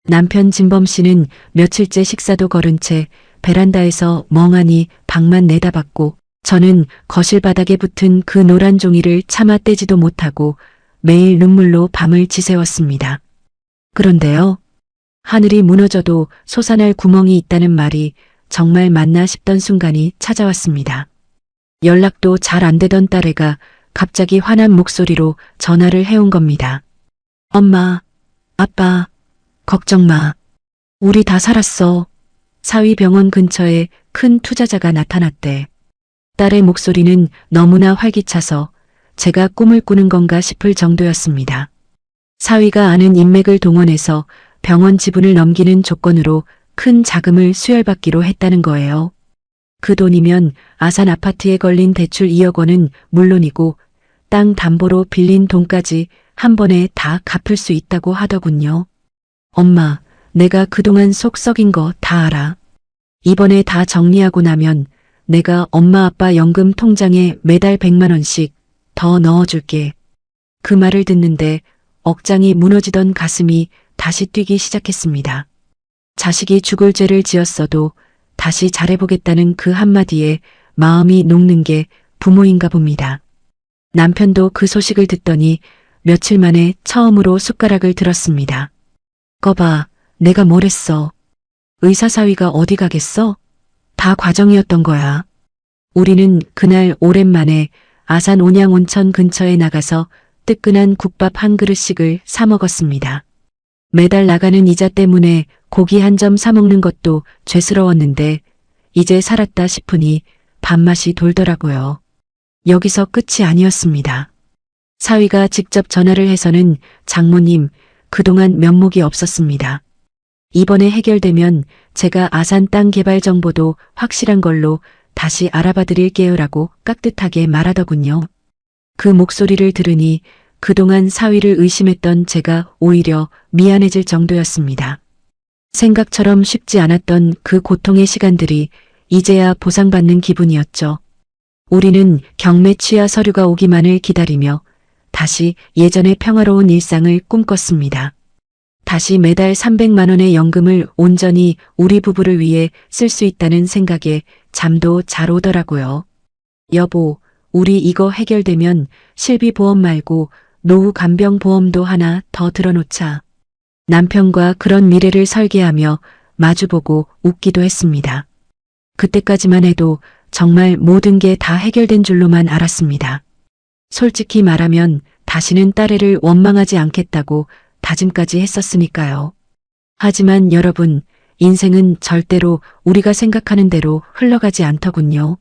남편 진범 씨는 며칠째 식사도 거른 채 베란다에서 멍하니 방만 내다봤고, 저는 거실 바닥에 붙은 그 노란 종이를 차마 떼지도 못하고 매일 눈물로 밤을 지새웠습니다. 그런데요, 하늘이 무너져도 솟아날 구멍이 있다는 말이 정말 맞나 싶던 순간이 찾아왔습니다. 연락도 잘 안 되던 딸애가 갑자기 화난 목소리로 전화를 해온 겁니다. 엄마, 아빠, 걱정 마. 우리 다 살았어. 사위병원 근처에 큰 투자자가 나타났대. 딸의 목소리는 너무나 활기차서 제가 꿈을 꾸는 건가 싶을 정도였습니다. 사위가 아는 인맥을 동원해서 병원 지분을 넘기는 조건으로 큰 자금을 수혈받기로 했다는 거예요. 그 돈이면 아산 아파트에 걸린 대출 2억 원은 물론이고 땅 담보로 빌린 돈까지 한 번에 다 갚을 수 있다고 하더군요. 엄마, 내가 그동안 속 썩인 거 다 알아. 이번에 다 정리하고 나면 내가 엄마 아빠 연금 통장에 매달 100만 원씩 더 넣어줄게. 그 말을 듣는데 억장이 무너지던 가슴이 다시 뛰기 시작했습니다. 자식이 죽을 죄를 지었어도 다시 잘해보겠다는 그 한마디에 마음이 녹는 게 부모인가 봅니다. 남편도 그 소식을 듣더니 며칠 만에 처음으로 숟가락을 들었습니다. 거봐, 내가 뭘 했어. 의사 사위가 어디 가겠어? 다 과정이었던 거야. 우리는 그날 오랜만에 아산 온양 온천 근처에 나가서 뜨끈한 국밥 한 그릇씩을 사 먹었습니다. 매달 나가는 이자 때문에 고기 한 점 사 먹는 것도 죄스러웠는데 이제 살았다 싶으니 밥맛이 돌더라고요. 여기서 끝이 아니었습니다. 사위가 직접 전화를 해서는 장모님, 그동안 면목이 없었습니다. 이번에 해결되면 제가 아산 땅 개발 정보도 확실한 걸로 다시 알아봐 드릴게요라고 깍듯하게 말하더군요. 그 목소리를 들으니 그동안 사위를 의심했던 제가 오히려 미안해질 정도였습니다. 생각처럼 쉽지 않았던 그 고통의 시간들이 이제야 보상받는 기분이었죠. 우리는 경매 취하 서류가 오기만을 기다리며 다시 예전의 평화로운 일상을 꿈꿨습니다. 다시 매달 300만 원의 연금을 온전히 우리 부부를 위해 쓸 수 있다는 생각에 잠도 잘 오더라고요. 여보, 우리 이거 해결되면 실비보험 말고 노후 간병보험도 하나 더 들어놓자. 남편과 그런 미래를 설계하며 마주보고 웃기도 했습니다. 그때까지만 해도 정말 모든 게 다 해결된 줄로만 알았습니다. 솔직히 말하면 다시는 딸애를 원망하지 않겠다고 다짐까지 했었으니까요. 하지만 여러분, 인생은 절대로 우리가 생각하는 대로 흘러가지 않더군요.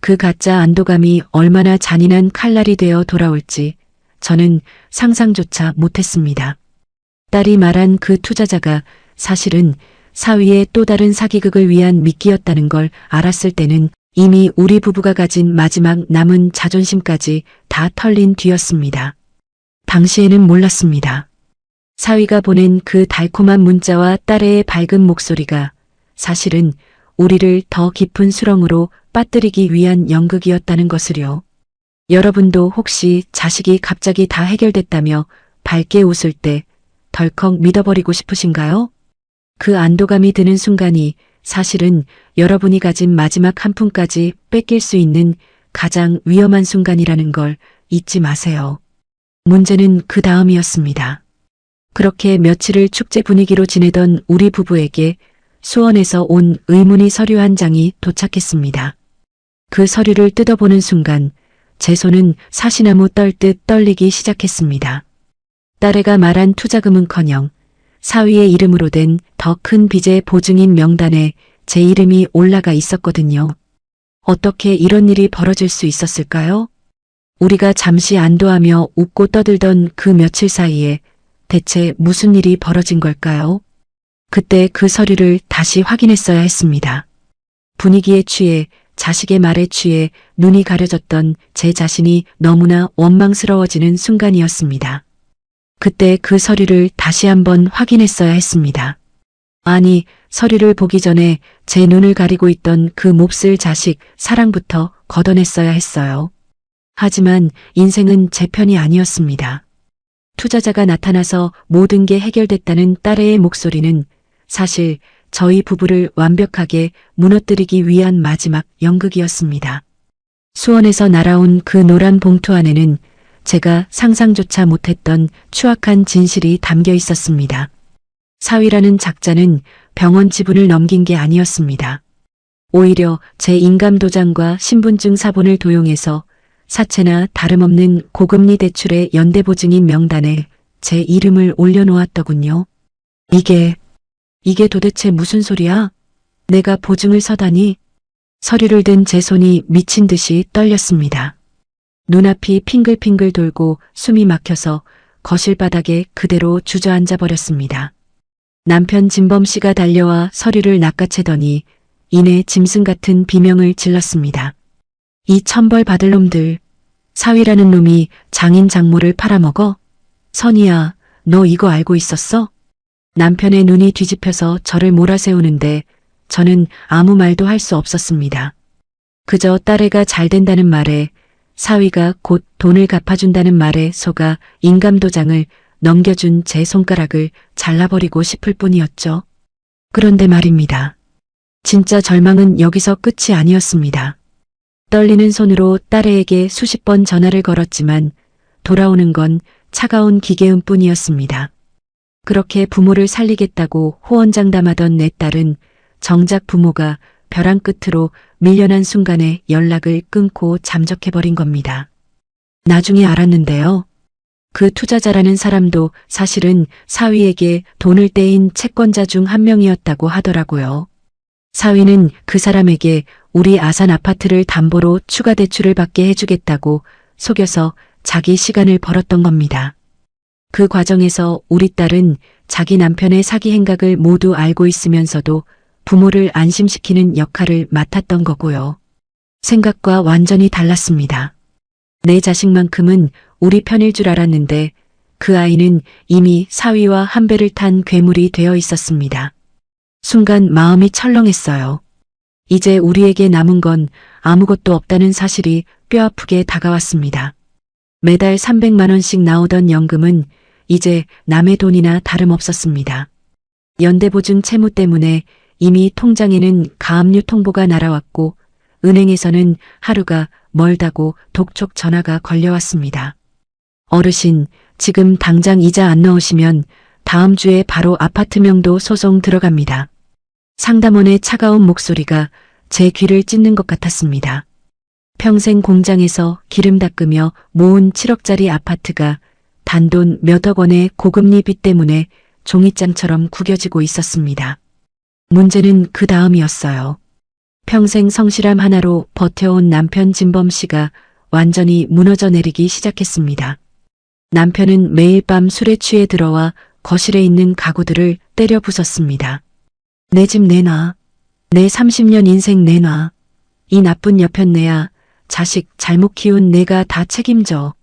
그 가짜 안도감이 얼마나 잔인한 칼날이 되어 돌아올지 저는 상상조차 못했습니다. 딸이 말한 그 투자자가 사실은 사위의 또 다른 사기극을 위한 미끼였다는 걸 알았을 때는 이미 우리 부부가 가진 마지막 남은 자존심까지 다 털린 뒤였습니다. 당시에는 몰랐습니다. 사위가 보낸 그 달콤한 문자와 딸의 밝은 목소리가 사실은 우리를 더 깊은 수렁으로 빠뜨리기 위한 연극이었다는 것을요. 여러분도 혹시 자식이 갑자기 다 해결됐다며 밝게 웃을 때 덜컥 믿어버리고 싶으신가요? 그 안도감이 드는 순간이 사실은 여러분이 가진 마지막 한 푼까지 뺏길 수 있는 가장 위험한 순간이라는 걸 잊지 마세요. 문제는 그 다음이었습니다. 그렇게 며칠을 축제 분위기로 지내던 우리 부부에게 수원에서 온 의문의 서류 한 장이 도착했습니다. 그 서류를 뜯어보는 순간 제 손은 사시나무 떨듯 떨리기 시작했습니다. 딸애가 말한 투자금은커녕 사위의 이름으로 된 더 큰 빚의 보증인 명단에 제 이름이 올라가 있었거든요. 어떻게 이런 일이 벌어질 수 있었을까요? 우리가 잠시 안도하며 웃고 떠들던 그 며칠 사이에 대체 무슨 일이 벌어진 걸까요? 그때 그 서류를 다시 확인했어야 했습니다. 분위기에 취해 자식의 말에 취해 눈이 가려졌던 제 자신이 너무나 원망스러워지는 순간이었습니다. 그때 그 서류를 다시 한번 확인했어야 했습니다. 아니, 서류를 보기 전에 제 눈을 가리고 있던 그 몹쓸 자식 사랑부터 걷어냈어야 했어요. 하지만 인생은 제 편이 아니었습니다. 투자자가 나타나서 모든 게 해결됐다는 딸의 목소리는 사실 저희 부부를 완벽하게 무너뜨리기 위한 마지막 연극이었습니다. 수원에서 날아온 그 노란 봉투 안에는 제가 상상조차 못했던 추악한 진실이 담겨 있었습니다. 사위라는 작자는 병원 지분을 넘긴 게 아니었습니다. 오히려 제 인감도장과 신분증 사본을 도용해서 사채나 다름없는 고금리 대출의 연대보증인 명단에 제 이름을 올려놓았더군요. 이게 도대체 무슨 소리야? 내가 보증을 서다니? 서류를 든 제 손이 미친 듯이 떨렸습니다. 눈앞이 핑글핑글 돌고 숨이 막혀서 거실 바닥에 그대로 주저앉아 버렸습니다. 남편 진범 씨가 달려와 서류를 낚아채더니 이내 짐승 같은 비명을 질렀습니다. 이 천벌 받을 놈들, 사위라는 놈이 장인 장모를 팔아먹어? 선이야, 너 이거 알고 있었어? 남편의 눈이 뒤집혀서 저를 몰아세우는데 저는 아무 말도 할 수 없었습니다. 그저 딸애가 잘 된다는 말에 사위가 곧 돈을 갚아준다는 말에 속아 인감도장을 넘겨준 제 손가락을 잘라버리고 싶을 뿐이었죠. 그런데 말입니다. 진짜 절망은 여기서 끝이 아니었습니다. 떨리는 손으로 딸애에게 수십 번 전화를 걸었지만 돌아오는 건 차가운 기계음 뿐이었습니다. 그렇게 부모를 살리겠다고 호언장담하던 내 딸은 정작 부모가 벼랑 끝으로 밀려난 순간에 연락을 끊고 잠적해버린 겁니다. 나중에 알았는데요. 그 투자자라는 사람도 사실은 사위에게 돈을 떼인 채권자 중 한 명이었다고 하더라고요. 사위는 그 사람에게 우리 아산 아파트를 담보로 추가 대출을 받게 해주겠다고 속여서 자기 시간을 벌었던 겁니다. 그 과정에서 우리 딸은 자기 남편의 사기 행각을 모두 알고 있으면서도 부모를 안심시키는 역할을 맡았던 거고요. 생각과 완전히 달랐습니다. 내 자식만큼은 우리 편일 줄 알았는데 그 아이는 이미 사위와 한 배를 탄 괴물이 되어 있었습니다. 순간 마음이 철렁했어요. 이제 우리에게 남은 건 아무것도 없다는 사실이 뼈아프게 다가왔습니다. 매달 300만 원씩 나오던 연금은 이제 남의 돈이나 다름없었습니다. 연대보증 채무 때문에 이미 통장에는 가압류 통보가 날아왔고 은행에서는 하루가 멀다고 독촉 전화가 걸려왔습니다. 어르신, 지금 당장 이자 안 넣으시면 다음 주에 바로 아파트명도 소송 들어갑니다. 상담원의 차가운 목소리가 제 귀를 찢는 것 같았습니다. 평생 공장에서 기름 닦으며 모은 7억짜리 아파트가 단돈 몇억 원의 고금리 빚 때문에 종이장처럼 구겨지고 있었습니다. 문제는 그 다음이었어요. 평생 성실함 하나로 버텨온 남편 진범 씨가 완전히 무너져 내리기 시작했습니다. 남편은 매일 밤 술에 취해 들어와 거실에 있는 가구들을 때려 부쉈습니다. 내 집 내놔. 내 30년 인생 내놔. 이 나쁜 여편네야. 자식 잘못 키운 내가 다 책임져.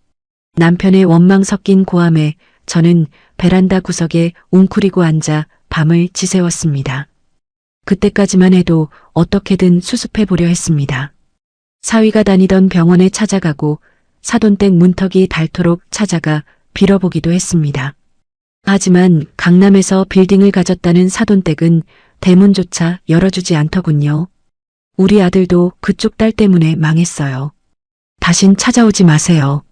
남편의 원망 섞인 고함에 저는 베란다 구석에 웅크리고 앉아 밤을 지새웠습니다. 그때까지만 해도 어떻게든 수습해 보려 했습니다. 사위가 다니던 병원에 찾아가고 사돈댁 문턱이 닳도록 찾아가 빌어보기도 했습니다. 하지만 강남에서 빌딩을 가졌다는 사돈댁은 대문조차 열어주지 않더군요. 우리 아들도 그쪽 딸 때문에 망했어요. 다신 찾아오지 마세요.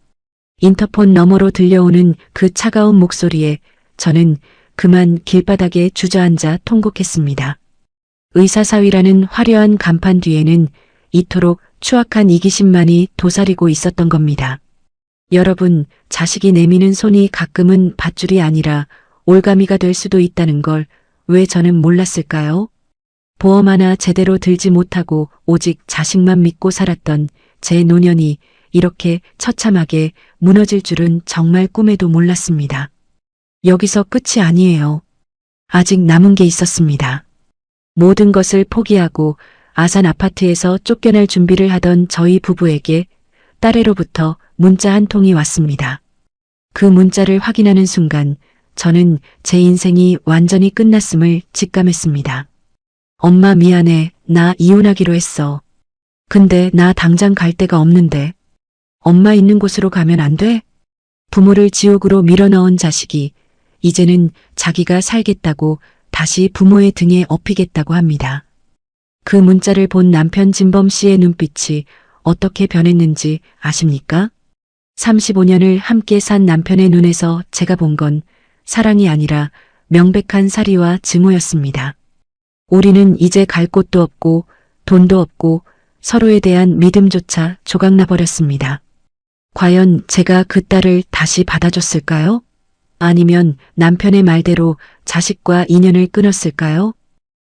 인터폰 너머로 들려오는 그 차가운 목소리에 저는 그만 길바닥에 주저앉아 통곡했습니다. 의사사위라는 화려한 간판 뒤에는 이토록 추악한 이기심만이 도사리고 있었던 겁니다. 여러분, 자식이 내미는 손이 가끔은 밧줄이 아니라 올가미가 될 수도 있다는 걸 왜 저는 몰랐을까요? 보험 하나 제대로 들지 못하고 오직 자식만 믿고 살았던 제 노년이 이렇게 처참하게 무너질 줄은 정말 꿈에도 몰랐습니다. 여기서 끝이 아니에요. 아직 남은 게 있었습니다. 모든 것을 포기하고 아산 아파트에서 쫓겨날 준비를 하던 저희 부부에게 딸애로부터 문자 한 통이 왔습니다. 그 문자를 확인하는 순간 저는 제 인생이 완전히 끝났음을 직감했습니다. 엄마 미안해. 나 이혼하기로 했어. 근데 나 당장 갈 데가 없는데. 엄마 있는 곳으로 가면 안 돼? 부모를 지옥으로 밀어넣은 자식이 이제는 자기가 살겠다고 다시 부모의 등에 업히겠다고 합니다. 그 문자를 본 남편 진범 씨의 눈빛이 어떻게 변했는지 아십니까? 35년을 함께 산 남편의 눈에서 제가 본 건 사랑이 아니라 명백한 사리와 증오였습니다. 우리는 이제 갈 곳도 없고 돈도 없고 서로에 대한 믿음조차 조각나 버렸습니다. 과연 제가 그 딸을 다시 받아줬을까요? 아니면 남편의 말대로 자식과 인연을 끊었을까요?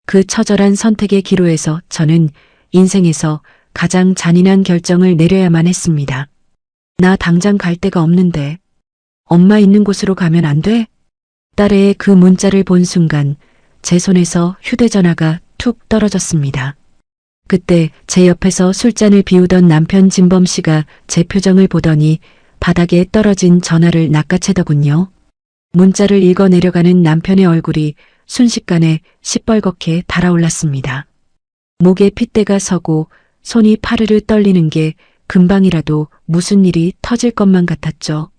그 처절한 선택의 기로에서 저는 인생에서 가장 잔인한 결정을 내려야만 했습니다. 나 당장 갈 데가 없는데. 엄마 있는 곳으로 가면 안 돼? 딸의 그 문자를 본 순간 제 손에서 휴대전화가 툭 떨어졌습니다. 그때 제 옆에서 술잔을 비우던 남편 진범 씨가 제 표정을 보더니 바닥에 떨어진 전화를 낚아채더군요. 문자를 읽어 내려가는 남편의 얼굴이 순식간에 시뻘겋게 달아올랐습니다. 목에 핏대가 서고 손이 파르르 떨리는 게 금방이라도 무슨 일이 터질 것만 같았죠.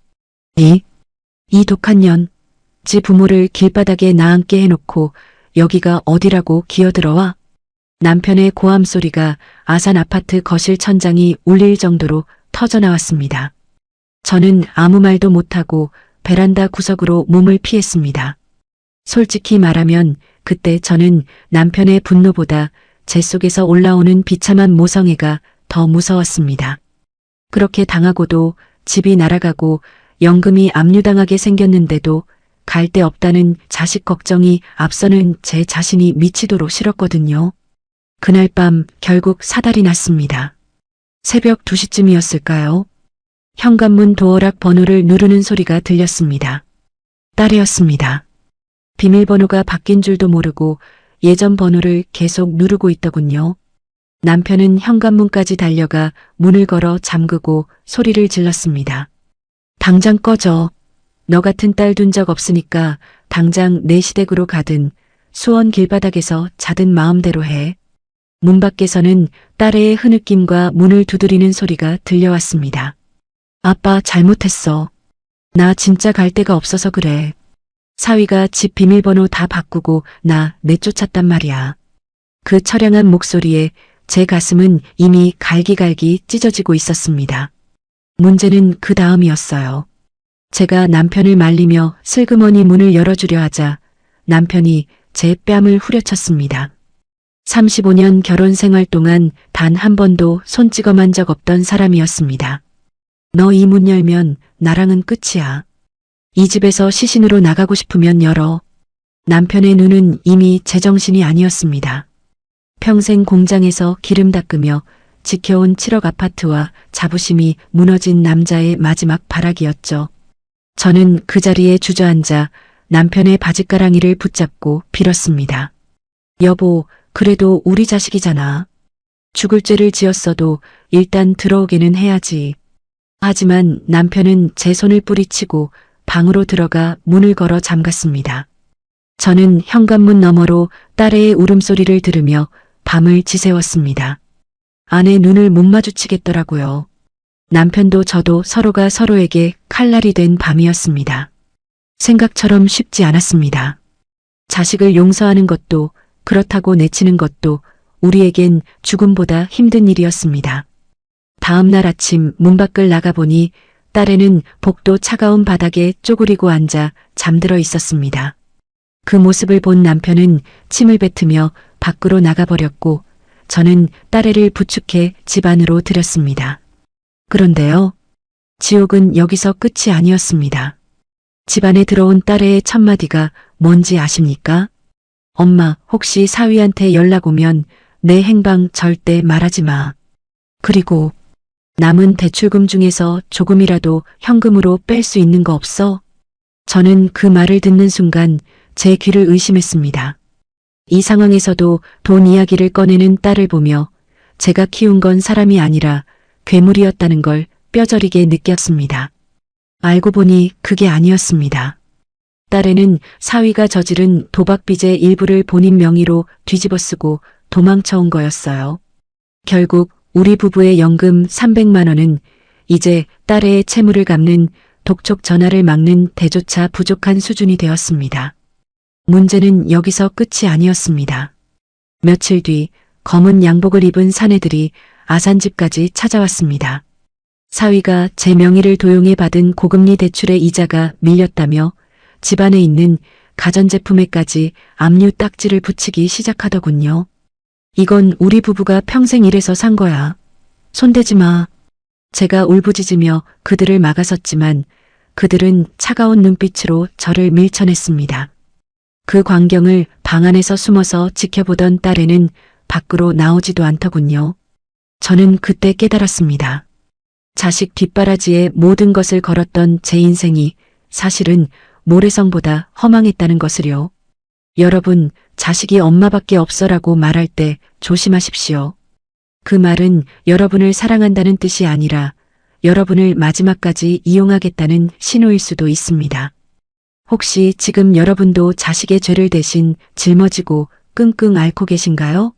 이 독한 년, 지 부모를 길바닥에 나앉게 해놓고 여기가 어디라고 기어들어와? 남편의 고함 소리가 아산 아파트 거실 천장이 울릴 정도로 터져나왔습니다. 저는 아무 말도 못하고 베란다 구석으로 몸을 피했습니다. 솔직히 말하면 그때 저는 남편의 분노보다 제 속에서 올라오는 비참한 모성애가 더 무서웠습니다. 그렇게 당하고도 집이 날아가고 연금이 압류당하게 생겼는데도 갈 데 없다는 자식 걱정이 앞서는 제 자신이 미치도록 싫었거든요. 그날 밤 결국 사달이 났습니다. 새벽 2시쯤이었을까요? 현관문 도어락 번호를 누르는 소리가 들렸습니다. 딸이었습니다. 비밀번호가 바뀐 줄도 모르고 예전 번호를 계속 누르고 있더군요. 남편은 현관문까지 달려가 문을 걸어 잠그고 소리를 질렀습니다. 당장 꺼져. 너 같은 딸 둔 적 없으니까 당장 내 시댁으로 가든 수원 길바닥에서 자든 마음대로 해. 문 밖에서는 딸의 흐느낌과 문을 두드리는 소리가 들려왔습니다. 아빠 잘못했어. 나 진짜 갈 데가 없어서 그래. 사위가 집 비밀번호 다 바꾸고 나 내쫓았단 말이야. 그 처량한 목소리에 제 가슴은 이미 갈기갈기 찢어지고 있었습니다. 문제는 그 다음이었어요. 제가 남편을 말리며 슬그머니 문을 열어주려 하자 남편이 제 뺨을 후려쳤습니다. 35년 결혼 생활 동안 단 한 번도 손 찍어만 적 없던 사람이었습니다. 너 이 문 열면 나랑은 끝이야. 이 집에서 시신으로 나가고 싶으면 열어. 남편의 눈은 이미 제정신이 아니었습니다. 평생 공장에서 기름 닦으며 지켜온 7억 아파트와 자부심이 무너진 남자의 마지막 발악이었죠. 저는 그 자리에 주저앉아 남편의 바짓가랑이를 붙잡고 빌었습니다. 여보, 그래도 우리 자식이잖아. 죽을 죄를 지었어도 일단 들어오게는 해야지. 하지만 남편은 제 손을 뿌리치고 방으로 들어가 문을 걸어 잠갔습니다. 저는 현관문 너머로 딸의 울음소리를 들으며 밤을 지새웠습니다. 아내 눈을 못 마주치겠더라고요. 남편도 저도 서로가 서로에게 칼날이 된 밤이었습니다. 생각처럼 쉽지 않았습니다. 자식을 용서하는 것도 그렇다고 내치는 것도 우리에겐 죽음보다 힘든 일이었습니다. 다음 날 아침 문 밖을 나가보니 딸애는 복도 차가운 바닥에 쪼그리고 앉아 잠들어 있었습니다. 그 모습을 본 남편은 침을 뱉으며 밖으로 나가버렸고 저는 딸애를 부축해 집 안으로 들였습니다. 그런데요, 지옥은 여기서 끝이 아니었습니다. 집 안에 들어온 딸애의 첫마디가 뭔지 아십니까? 엄마, 혹시 사위한테 연락 오면 내 행방 절대 말하지 마. 그리고 남은 대출금 중에서 조금이라도 현금으로 뺄 수 있는 거 없어? 저는 그 말을 듣는 순간 제 귀를 의심했습니다. 이 상황에서도 돈 이야기를 꺼내는 딸을 보며 제가 키운 건 사람이 아니라 괴물이었다는 걸 뼈저리게 느꼈습니다. 알고 보니 그게 아니었습니다. 딸애는 사위가 저지른 도박빚의 일부를 본인 명의로 뒤집어 쓰고 도망쳐온 거였어요. 결국 우리 부부의 연금 300만 원은 이제 딸애의 채무를 갚는 독촉 전화를 막는 대조차 부족한 수준이 되었습니다. 문제는 여기서 끝이 아니었습니다. 며칠 뒤 검은 양복을 입은 사내들이 아산집까지 찾아왔습니다. 사위가 제 명의를 도용해 받은 고금리 대출의 이자가 밀렸다며 집안에 있는 가전제품에까지 압류 딱지를 붙이기 시작하더군요. 이건 우리 부부가 평생 일해서 산 거야. 손대지 마. 제가 울부짖으며 그들을 막아섰지만 그들은 차가운 눈빛으로 저를 밀쳐냈습니다. 그 광경을 방 안에서 숨어서 지켜보던 딸애는 밖으로 나오지도 않더군요. 저는 그때 깨달았습니다. 자식 뒷바라지에 모든 것을 걸었던 제 인생이 사실은 모래성보다 허망했다는 것을요. 여러분, 자식이 엄마밖에 없어라고 말할 때 조심하십시오. 그 말은 여러분을 사랑한다는 뜻이 아니라 여러분을 마지막까지 이용하겠다는 신호일 수도 있습니다. 혹시 지금 여러분도 자식의 죄를 대신 짊어지고 끙끙 앓고 계신가요?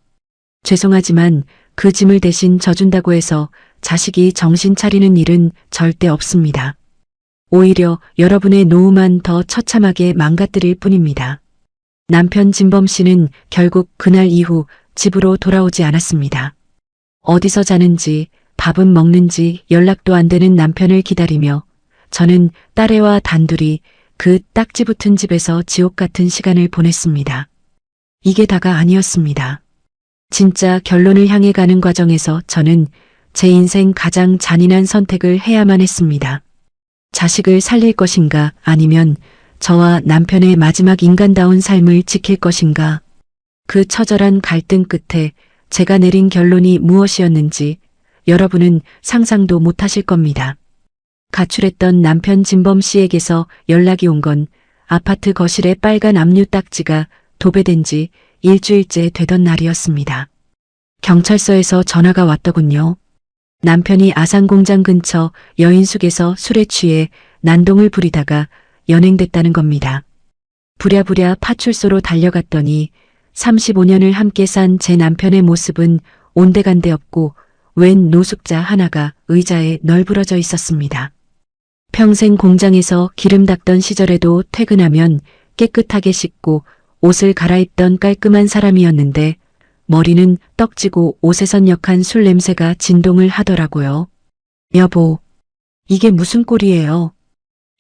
죄송하지만 그 짐을 대신 져준다고 해서 자식이 정신 차리는 일은 절대 없습니다. 오히려 여러분의 노후만 더 처참하게 망가뜨릴 뿐입니다. 남편 진범 씨는 결국 그날 이후 집으로 돌아오지 않았습니다. 어디서 자는지 밥은 먹는지 연락도 안 되는 남편을 기다리며 저는 딸애와 단둘이 그 딱지 붙은 집에서 지옥 같은 시간을 보냈습니다. 이게 다가 아니었습니다. 진짜 결론을 향해 가는 과정에서 저는 제 인생 가장 잔인한 선택을 해야만 했습니다. 자식을 살릴 것인가 아니면 저와 남편의 마지막 인간다운 삶을 지킬 것인가. 그 처절한 갈등 끝에 제가 내린 결론이 무엇이었는지 여러분은 상상도 못하실 겁니다. 가출했던 남편 진범 씨에게서 연락이 온 건 아파트 거실에 빨간 압류 딱지가 도배된 지 일주일째 되던 날이었습니다. 경찰서에서 전화가 왔더군요. 남편이 아산공장 근처 여인숙에서 술에 취해 난동을 부리다가 연행됐다는 겁니다. 부랴부랴 파출소로 달려갔더니 35년을 함께 산 제 남편의 모습은 온데간데 없고 웬 노숙자 하나가 의자에 널브러져 있었습니다. 평생 공장에서 기름 닦던 시절에도 퇴근하면 깨끗하게 씻고 옷을 갈아입던 깔끔한 사람이었는데 머리는 떡지고 옷에선 역한 술 냄새가 진동을 하더라고요. 여보, 이게 무슨 꼴이에요?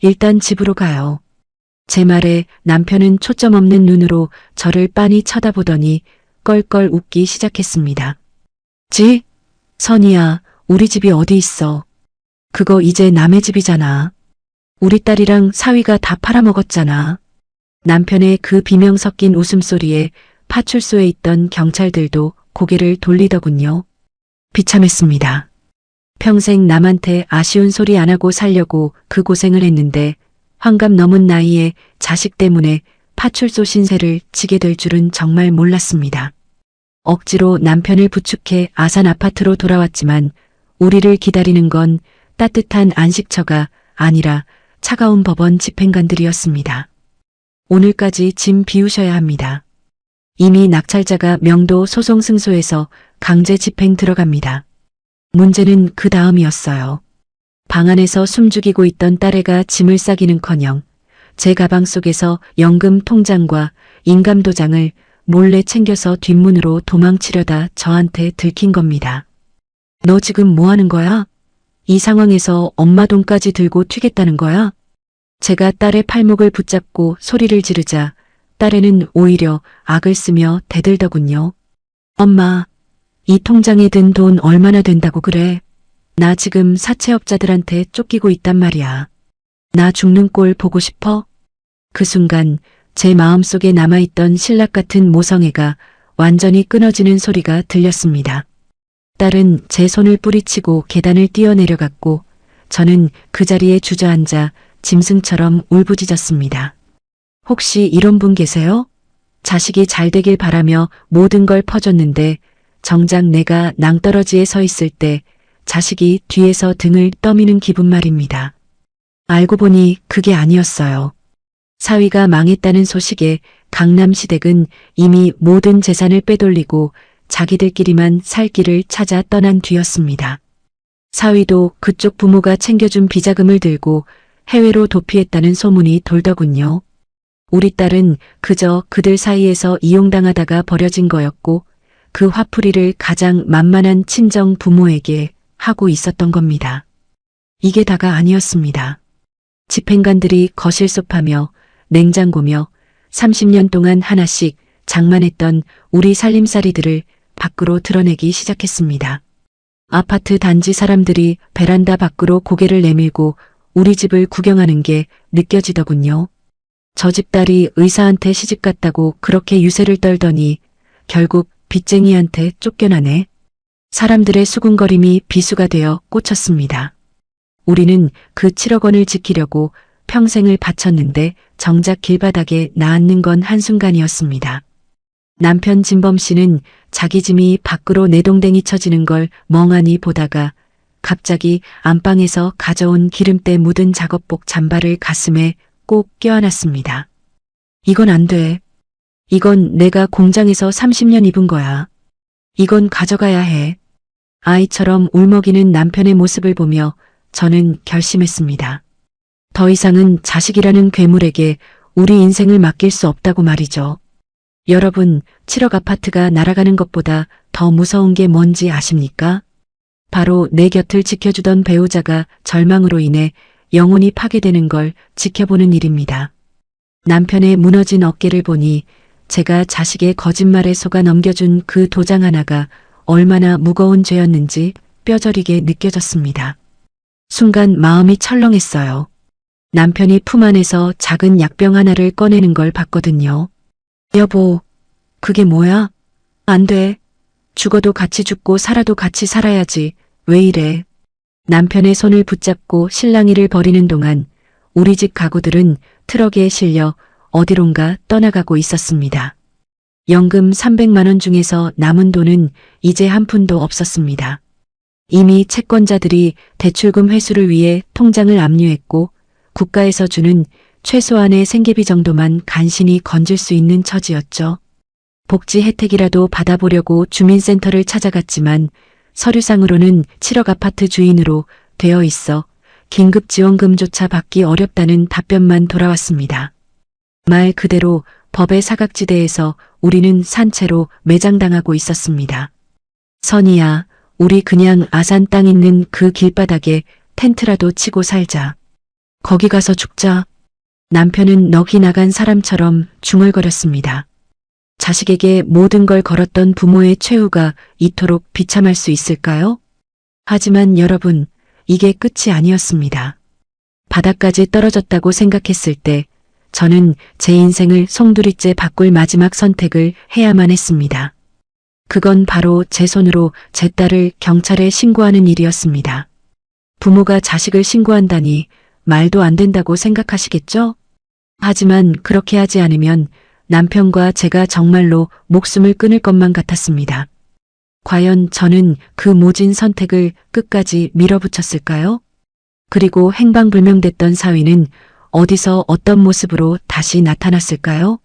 일단 집으로 가요. 제 말에 남편은 초점 없는 눈으로 저를 빤히 쳐다보더니 껄껄 웃기 시작했습니다. 선이야, 우리 집이 어디 있어? 그거 이제 남의 집이잖아. 우리 딸이랑 사위가 다 팔아먹었잖아. 남편의 그 비명 섞인 웃음소리에 파출소에 있던 경찰들도 고개를 돌리더군요. 비참했습니다. 평생 남한테 아쉬운 소리 안 하고 살려고 그 고생을 했는데 환갑 넘은 나이에 자식 때문에 파출소 신세를 지게 될 줄은 정말 몰랐습니다. 억지로 남편을 부축해 아산 아파트로 돌아왔지만 우리를 기다리는 건 따뜻한 안식처가 아니라 차가운 법원 집행관들이었습니다. 오늘까지 짐 비우셔야 합니다. 이미 낙찰자가 명도 소송 승소해서 강제 집행 들어갑니다. 문제는 그 다음이었어요. 방 안에서 숨죽이고 있던 딸애가 짐을 싸기는커녕 제 가방 속에서 연금 통장과 인감도장을 몰래 챙겨서 뒷문으로 도망치려다 저한테 들킨 겁니다. 너 지금 뭐 하는 거야? 이 상황에서 엄마 돈까지 들고 튀겠다는 거야? 제가 딸의 팔목을 붙잡고 소리를 지르자 딸애는 오히려 악을 쓰며 대들더군요. 엄마, 이 통장에 든 돈 얼마나 된다고 그래? 나 지금 사채업자들한테 쫓기고 있단 말이야. 나 죽는 꼴 보고 싶어? 그 순간 제 마음속에 남아있던 신락 같은 모성애가 완전히 끊어지는 소리가 들렸습니다. 딸은 제 손을 뿌리치고 계단을 뛰어내려갔고 저는 그 자리에 주저앉아 짐승처럼 울부짖었습니다. 혹시 이런 분 계세요? 자식이 잘 되길 바라며 모든 걸 퍼줬는데 정작 내가 낭떠러지에 서 있을 때 자식이 뒤에서 등을 떠미는 기분 말입니다. 알고 보니 그게 아니었어요. 사위가 망했다는 소식에 강남시댁은 이미 모든 재산을 빼돌리고 자기들끼리만 살 길을 찾아 떠난 뒤였습니다. 사위도 그쪽 부모가 챙겨준 비자금을 들고 해외로 도피했다는 소문이 돌더군요. 우리 딸은 그저 그들 사이에서 이용당하다가 버려진 거였고 그 화풀이를 가장 만만한 친정 부모에게 하고 있었던 겁니다. 이게 다가 아니었습니다. 집행관들이 거실 소파며 냉장고며 30년 동안 하나씩 장만했던 우리 살림살이들을 밖으로 드러내기 시작했습니다. 아파트 단지 사람들이 베란다 밖으로 고개를 내밀고 우리 집을 구경하는 게 느껴지더군요. 저 집 딸이 의사한테 시집갔다고 그렇게 유세를 떨더니 결국 빚쟁이한테 쫓겨나네. 사람들의 수군거림이 비수가 되어 꽂혔습니다. 우리는 그 7억 원을 지키려고 평생을 바쳤는데 정작 길바닥에 나앉는 건 한순간이었습니다. 남편 진범 씨는 자기 짐이 밖으로 내동댕이 쳐지는 걸 멍하니 보다가 갑자기 안방에서 가져온 기름때 묻은 작업복 잠바를 가슴에 꼭 껴안았습니다. 이건 안 돼. 이건 내가 공장에서 30년 입은 거야. 이건 가져가야 해. 아이처럼 울먹이는 남편의 모습을 보며 저는 결심했습니다. 더 이상은 자식이라는 괴물에게 우리 인생을 맡길 수 없다고 말이죠. 여러분, 7억 아파트가 날아가는 것보다 더 무서운 게 뭔지 아십니까? 바로 내 곁을 지켜주던 배우자가 절망으로 인해 영혼이 파괴되는 걸 지켜보는 일입니다. 남편의 무너진 어깨를 보니 제가 자식의 거짓말에 속아 넘겨준 그 도장 하나가 얼마나 무거운 죄였는지 뼈저리게 느껴졌습니다. 순간 마음이 철렁했어요. 남편이 품 안에서 작은 약병 하나를 꺼내는 걸 봤거든요. 여보, 그게 뭐야? 안 돼. 죽어도 같이 죽고 살아도 같이 살아야지. 왜 이래? 남편의 손을 붙잡고 실랑이를 벌이는 동안 우리 집 가구들은 트럭에 실려 어디론가 떠나가고 있었습니다. 연금 300만 원 중에서 남은 돈은 이제 한 푼도 없었습니다. 이미 채권자들이 대출금 회수를 위해 통장을 압류했고 국가에서 주는 최소한의 생계비 정도만 간신히 건질 수 있는 처지였죠. 복지 혜택이라도 받아보려고 주민센터를 찾아갔지만 서류상으로는 7억 아파트 주인으로 되어 있어 긴급지원금조차 받기 어렵다는 답변만 돌아왔습니다. 말 그대로 법의 사각지대에서 우리는 산채로 매장당하고 있었습니다. 선이야, 우리 그냥 아산 땅 있는 그 길바닥에 텐트라도 치고 살자. 거기 가서 죽자. 남편은 넋이 나간 사람처럼 중얼거렸습니다. 자식에게 모든 걸 걸었던 부모의 최후가 이토록 비참할 수 있을까요? 하지만 여러분, 이게 끝이 아니었습니다. 바닥까지 떨어졌다고 생각했을 때 저는 제 인생을 송두리째 바꿀 마지막 선택을 해야만 했습니다. 그건 바로 제 손으로 제 딸을 경찰에 신고하는 일이었습니다. 부모가 자식을 신고한다니 말도 안 된다고 생각하시겠죠? 하지만 그렇게 하지 않으면 남편과 제가 정말로 목숨을 끊을 것만 같았습니다. 과연 저는 그 모진 선택을 끝까지 밀어붙였을까요? 그리고 행방불명됐던 사위는 어디서 어떤 모습으로 다시 나타났을까요?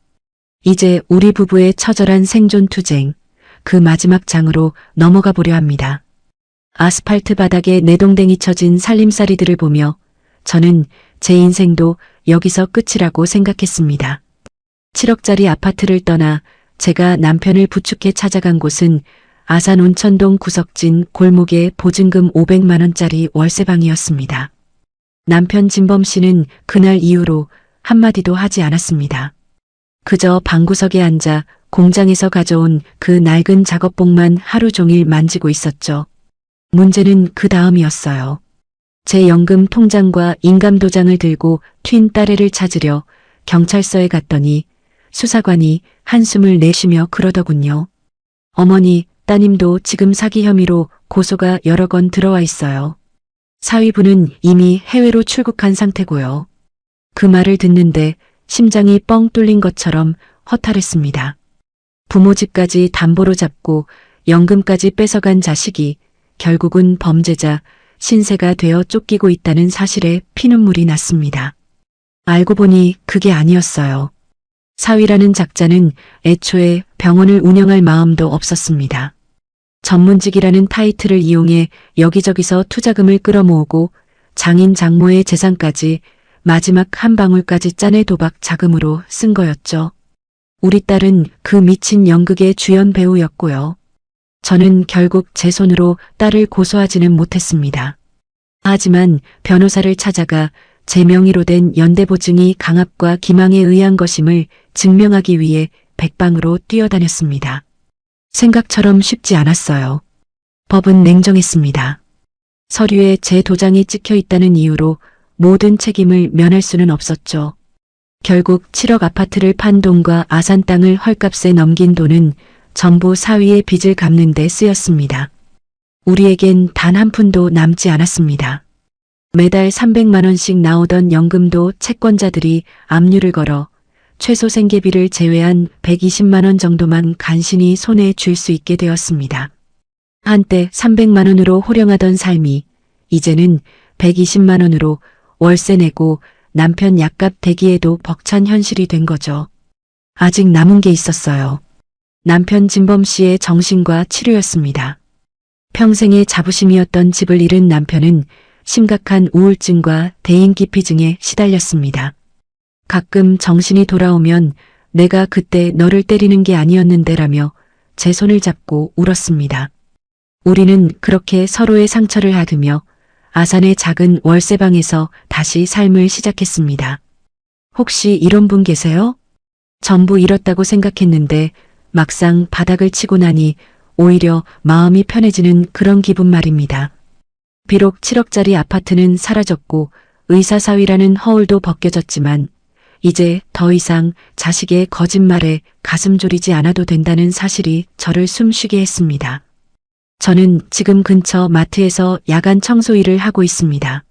이제 우리 부부의 처절한 생존투쟁, 그 마지막 장으로 넘어가 보려 합니다. 아스팔트 바닥에 내동댕이 쳐진 살림살이들을 보며 저는 제 인생도 여기서 끝이라고 생각했습니다. 7억짜리 아파트를 떠나 제가 남편을 부축해 찾아간 곳은 아산 온천동 구석진 골목의 보증금 500만 원짜리 월세방이었습니다. 남편 진범 씨는 그날 이후로 한마디도 하지 않았습니다. 그저 방구석에 앉아 공장에서 가져온 그 낡은 작업복만 하루 종일 만지고 있었죠. 문제는 그 다음이었어요. 제 연금 통장과 인감도장을 들고 튄 딸애를 찾으려 경찰서에 갔더니 수사관이 한숨을 내쉬며 그러더군요. 어머니, 따님도 지금 사기 혐의로 고소가 여러 건 들어와 있어요. 사위부는 이미 해외로 출국한 상태고요. 그 말을 듣는데 심장이 뻥 뚫린 것처럼 허탈했습니다. 부모 집까지 담보로 잡고 연금까지 뺏어간 자식이 결국은 범죄자, 신세가 되어 쫓기고 있다는 사실에 피눈물이 났습니다. 알고 보니 그게 아니었어요. 사위라는 작자는 애초에 병원을 운영할 마음도 없었습니다. 전문직이라는 타이틀을 이용해 여기저기서 투자금을 끌어모으고 장인 장모의 재산까지 마지막 한 방울까지 짜내 도박 자금으로 쓴 거였죠. 우리 딸은 그 미친 연극의 주연 배우였고요. 저는 결국 제 손으로 딸을 고소하지는 못했습니다. 하지만 변호사를 찾아가 제 명의로 된 연대보증이 강압과 기망에 의한 것임을 증명하기 위해 백방으로 뛰어다녔습니다. 생각처럼 쉽지 않았어요. 법은 냉정했습니다. 서류에 제 도장이 찍혀 있다는 이유로 모든 책임을 면할 수는 없었죠. 결국 7억 아파트를 판 돈과 아산 땅을 헐값에 넘긴 돈은 전부 사위의 빚을 갚는 데 쓰였습니다. 우리에겐 단 한 푼도 남지 않았습니다. 매달 300만 원씩 나오던 연금도 채권자들이 압류를 걸어 최소 생계비를 제외한 120만 원 정도만 간신히 손에 쥘 수 있게 되었습니다. 한때 300만 원으로 호령하던 삶이 이제는 120만 원으로 월세 내고 남편 약값 대기에도 벅찬 현실이 된 거죠. 아직 남은 게 있었어요. 남편 진범 씨의 정신과 치료였습니다. 평생의 자부심이었던 집을 잃은 남편은 심각한 우울증과 대인기피증에 시달렸습니다. 가끔 정신이 돌아오면 내가 그때 너를 때리는 게 아니었는데라며 제 손을 잡고 울었습니다. 우리는 그렇게 서로의 상처를 하두며 아산의 작은 월세방에서 다시 삶을 시작했습니다. 혹시 이런 분 계세요? 전부 잃었다고 생각했는데 막상 바닥을 치고 나니 오히려 마음이 편해지는 그런 기분 말입니다. 비록 7억짜리 아파트는 사라졌고 의사사위라는 허울도 벗겨졌지만 이제 더 이상 자식의 거짓말에 가슴 졸이지 않아도 된다는 사실이 저를 숨쉬게 했습니다. 저는 지금 근처 마트에서 야간 청소 일을 하고 있습니다.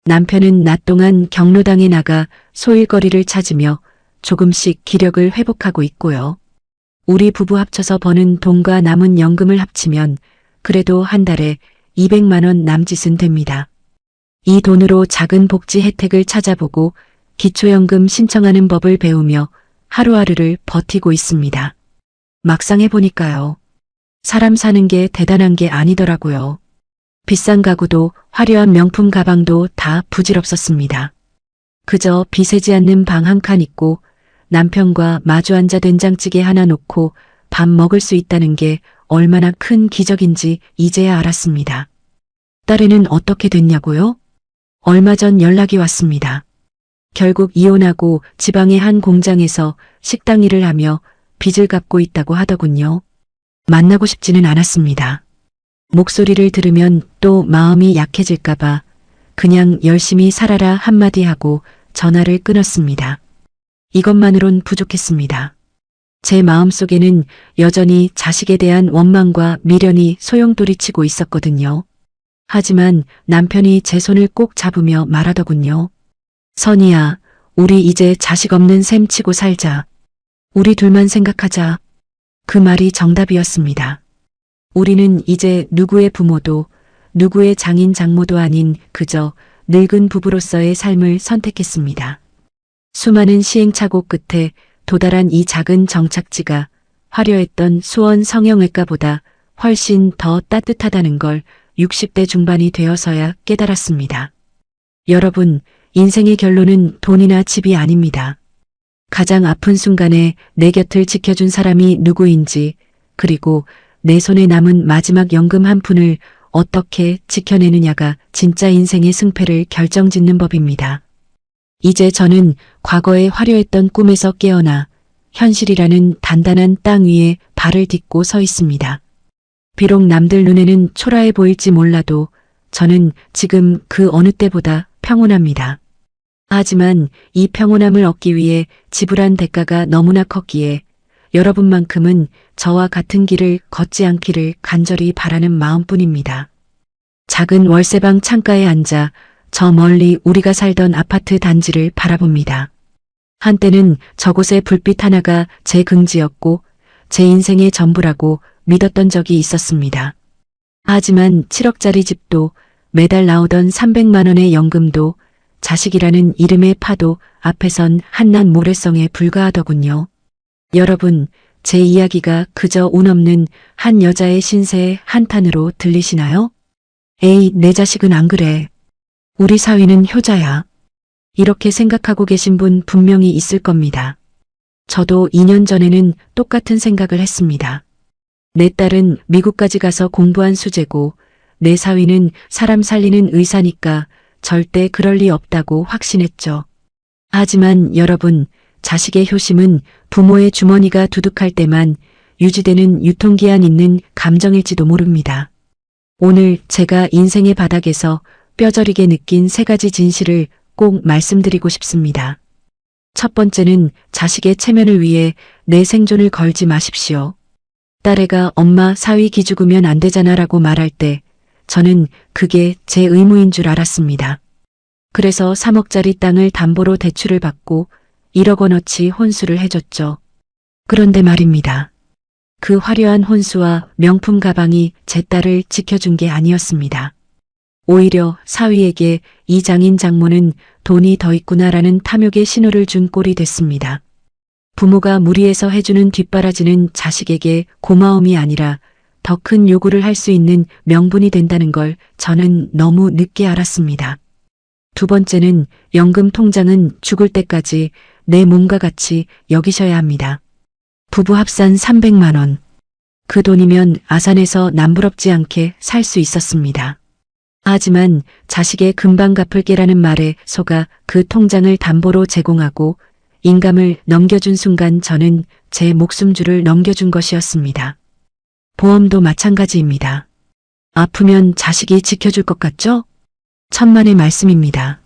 남편은 낮 동안 경로당에 나가 소일거리를 찾으며 조금씩 기력을 회복하고 있고요. 우리 부부 합쳐서 버는 돈과 남은 연금을 합치면 그래도 한 달에 200만 원 남짓은 됩니다. 이 돈으로 작은 복지 혜택을 찾아보고 기초연금 신청하는 법을 배우며 하루하루를 버티고 있습니다. 막상 해보니까요. 사람 사는 게 대단한 게 아니더라고요. 비싼 가구도 화려한 명품 가방도 다 부질없었습니다. 그저 비세지 않는 방 한 칸 있고 남편과 마주 앉아 된장찌개 하나 놓고 밥 먹을 수 있다는 게 얼마나 큰 기적인지 이제야 알았습니다. 딸애는 어떻게 됐냐고요? 얼마 전 연락이 왔습니다. 결국 이혼하고 지방의 한 공장에서 식당 일을 하며 빚을 갚고 있다고 하더군요. 만나고 싶지는 않았습니다. 목소리를 들으면 또 마음이 약해질까봐 그냥 열심히 살아라 한마디 하고 전화를 끊었습니다. 이것만으론 부족했습니다. 제 마음속에는 여전히 자식에 대한 원망과 미련이 소용돌이치고 있었거든요. 하지만 남편이 제 손을 꼭 잡으며 말하더군요. 선이야, 우리 이제 자식 없는 셈 치고 살자. 우리 둘만 생각하자. 그 말이 정답이었습니다. 우리는 이제 누구의 부모도 누구의 장인 장모도 아닌 그저 늙은 부부로서의 삶을 선택했습니다. 수많은 시행착오 끝에 도달한 이 작은 정착지가 화려했던 수원 성형외과보다 훨씬 더 따뜻하다는 걸 60대 중반이 되어서야 깨달았습니다. 여러분, 인생의 결론은 돈이나 집이 아닙니다. 가장 아픈 순간에 내 곁을 지켜준 사람이 누구인지, 그리고 내 손에 남은 마지막 연금 한 푼을 어떻게 지켜내느냐가 진짜 인생의 승패를 결정짓는 법입니다. 이제 저는 과거의 화려했던 꿈에서 깨어나 현실이라는 단단한 땅 위에 발을 딛고 서 있습니다. 비록 남들 눈에는 초라해 보일지 몰라도 저는 지금 그 어느 때보다 평온합니다. 하지만 이 평온함을 얻기 위해 지불한 대가가 너무나 컸기에 여러분만큼은 저와 같은 길을 걷지 않기를 간절히 바라는 마음뿐입니다. 작은 월세방 창가에 앉아 저 멀리 우리가 살던 아파트 단지를 바라봅니다. 한때는 저곳의 불빛 하나가 제 긍지였고 제 인생의 전부라고 믿었던 적이 있었습니다. 하지만 7억짜리 집도 매달 나오던 300만 원의 연금도 자식이라는 이름의 파도 앞에선 한낱 모래성에 불과하더군요. 여러분, 제 이야기가 그저 운 없는 한 여자의 신세의 한탄으로 들리시나요? 에이, 내 자식은 안 그래. 우리 사위는 효자야. 이렇게 생각하고 계신 분 분명히 있을 겁니다. 저도 2년 전에는 똑같은 생각을 했습니다. 내 딸은 미국까지 가서 공부한 수재고 내 사위는 사람 살리는 의사니까 절대 그럴 리 없다고 확신했죠. 하지만 여러분, 자식의 효심은 부모의 주머니가 두둑할 때만 유지되는 유통기한 있는 감정일지도 모릅니다. 오늘 제가 인생의 바닥에서 뼈저리게 느낀 3가지 진실을 꼭 말씀드리고 싶습니다. 첫 번째는 자식의 체면을 위해 내 생존을 걸지 마십시오. 딸애가 엄마 사위 기죽으면 안 되잖아 라고 말할 때 저는 그게 제 의무인 줄 알았습니다. 그래서 3억짜리 땅을 담보로 대출을 받고 1억 원어치 혼수를 해줬죠. 그런데 말입니다. 그 화려한 혼수와 명품 가방이 제 딸을 지켜준 게 아니었습니다. 오히려 사위에게 이 장인 장모는 돈이 더 있구나라는 탐욕의 신호를 준 꼴이 됐습니다. 부모가 무리해서 해주는 뒷바라지는 자식에게 고마움이 아니라 더 큰 요구를 할 수 있는 명분이 된다는 걸 저는 너무 늦게 알았습니다. 두 번째는 연금 통장은 죽을 때까지 내 몸과 같이 여기셔야 합니다. 부부 합산 300만 원. 그 돈이면 아산에서 남부럽지 않게 살 수 있었습니다. 하지만 자식의 금방 갚을 게라는 말에 속아 그 통장을 담보로 제공하고 인감을 넘겨준 순간 저는 제 목숨줄을 넘겨준 것이었습니다. 보험도 마찬가지입니다. 아프면 자식이 지켜줄 것 같죠? 천만의 말씀입니다.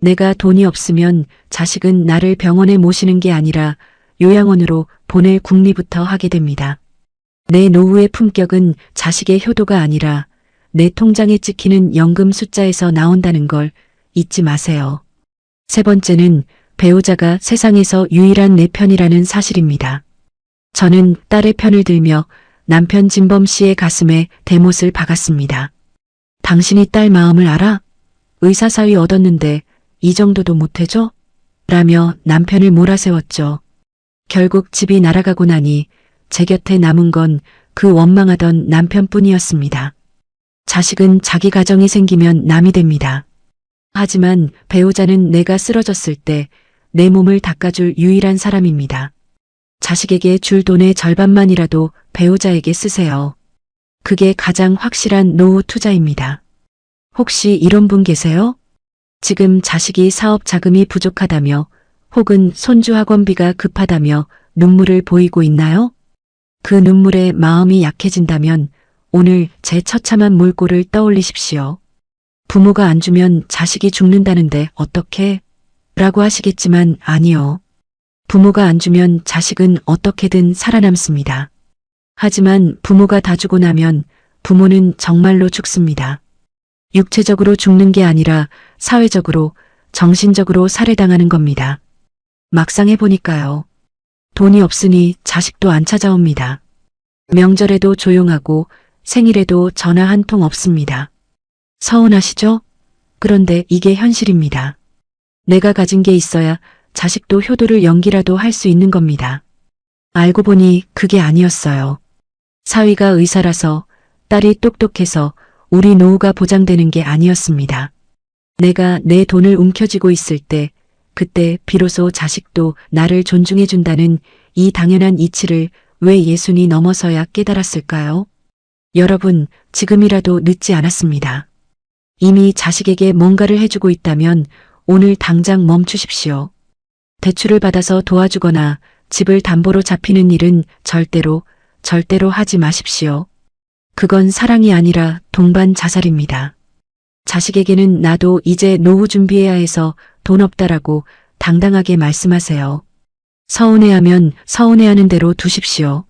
내가 돈이 없으면 자식은 나를 병원에 모시는 게 아니라 요양원으로 보낼 궁리부터 하게 됩니다. 내 노후의 품격은 자식의 효도가 아니라 내 통장에 찍히는 연금 숫자에서 나온다는 걸 잊지 마세요. 세 번째는 배우자가 세상에서 유일한 내 편이라는 사실입니다. 저는 딸의 편을 들며 남편 진범 씨의 가슴에 대못을 박았습니다. 당신이 딸 마음을 알아? 의사 사위 얻었는데 이 정도도 못해줘? 라며 남편을 몰아세웠죠. 결국 집이 날아가고 나니 제 곁에 남은 건 그 원망하던 남편뿐이었습니다. 자식은 자기 가정이 생기면 남이 됩니다. 하지만 배우자는 내가 쓰러졌을 때 내 몸을 닦아줄 유일한 사람입니다. 자식에게 줄 돈의 절반만이라도 배우자에게 쓰세요. 그게 가장 확실한 노후 투자입니다. 혹시 이런 분 계세요? 지금 자식이 사업 자금이 부족하다며 혹은 손주 학원비가 급하다며 눈물을 보이고 있나요? 그 눈물에 마음이 약해진다면 오늘 제 처참한 물꼬를 떠올리십시오. 부모가 안 주면 자식이 죽는다는데 어떻게? 라고 하시겠지만 아니요. 부모가 안 주면 자식은 어떻게든 살아남습니다. 하지만 부모가 다 주고 나면 부모는 정말로 죽습니다. 육체적으로 죽는 게 아니라 사회적으로, 정신적으로 살해당하는 겁니다. 막상 해보니까요. 돈이 없으니 자식도 안 찾아옵니다. 명절에도 조용하고 생일에도 전화 한 통 없습니다. 서운하시죠? 그런데 이게 현실입니다. 내가 가진 게 있어야 자식도 효도를 연기라도 할 수 있는 겁니다. 알고 보니 그게 아니었어요. 사위가 의사라서 딸이 똑똑해서 우리 노후가 보장되는 게 아니었습니다. 내가 내 돈을 움켜쥐고 있을 때 그때 비로소 자식도 나를 존중해준다는 이 당연한 이치를 왜 예순이 넘어서야 깨달았을까요? 여러분, 지금이라도 늦지 않았습니다. 이미 자식에게 뭔가를 해주고 있다면 오늘 당장 멈추십시오. 대출을 받아서 도와주거나 집을 담보로 잡히는 일은 절대로 하지 마십시오. 그건 사랑이 아니라 동반 자살입니다. 자식에게는 나도 이제 노후 준비해야 해서 돈 없다라고 당당하게 말씀하세요. 서운해하면 서운해하는 대로 두십시오.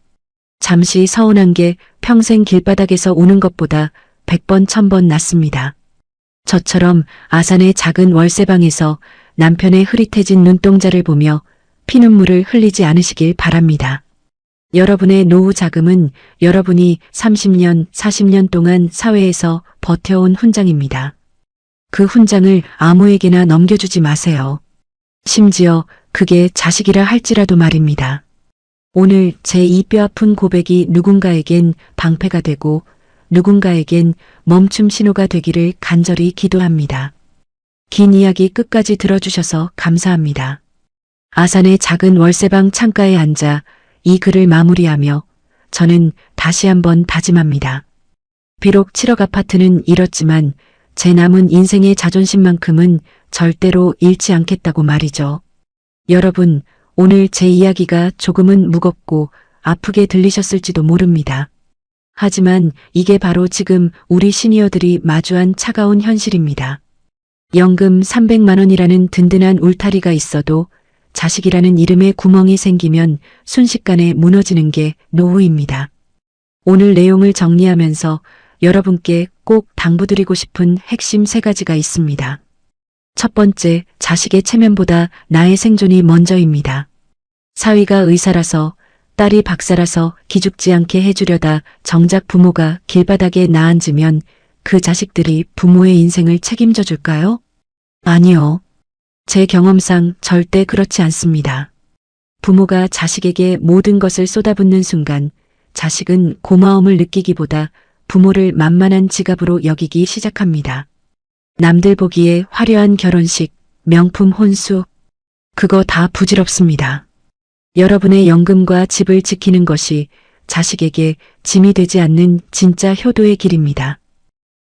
잠시 서운한 게 평생 길바닥에서 우는 것보다 100번 1000번 낫습니다. 저처럼 아산의 작은 월세방에서 남편의 흐릿해진 눈동자를 보며 피눈물을 흘리지 않으시길 바랍니다. 여러분의 노후 자금은 여러분이 30년, 40년 동안 사회에서 버텨온 훈장입니다. 그 훈장을 아무에게나 넘겨주지 마세요. 심지어 그게 자식이라 할지라도 말입니다. 오늘 제 이 뼈아픈 고백이 누군가에겐 방패가 되고 누군가에겐 멈춤 신호가 되기를 간절히 기도합니다. 긴 이야기 끝까지 들어주셔서 감사합니다. 아산의 작은 월세방 창가에 앉아 이 글을 마무리하며 저는 다시 한번 다짐합니다. 비록 7억 아파트는 잃었지만 제 남은 인생의 자존심만큼은 절대로 잃지 않겠다고 말이죠. 여러분, 오늘 제 이야기가 조금은 무겁고 아프게 들리셨을지도 모릅니다. 하지만 이게 바로 지금 우리 시니어들이 마주한 차가운 현실입니다. 연금 300만 원이라는 든든한 울타리가 있어도 자식이라는 이름에 구멍이 생기면 순식간에 무너지는 게 노후입니다. 오늘 내용을 정리하면서 여러분께 꼭 당부드리고 싶은 핵심 3가지가 있습니다. 첫 번째, 자식의 체면보다 나의 생존이 먼저입니다. 사위가 의사라서 딸이 박사라서 기죽지 않게 해주려다 정작 부모가 길바닥에 나앉으면 그 자식들이 부모의 인생을 책임져 줄까요? 아니요. 제 경험상 절대 그렇지 않습니다. 부모가 자식에게 모든 것을 쏟아붓는 순간 자식은 고마움을 느끼기보다 부모를 만만한 지갑으로 여기기 시작합니다. 남들 보기에 화려한 결혼식, 명품 혼수, 그거 다 부질없습니다. 여러분의 연금과 집을 지키는 것이 자식에게 짐이 되지 않는 진짜 효도의 길입니다.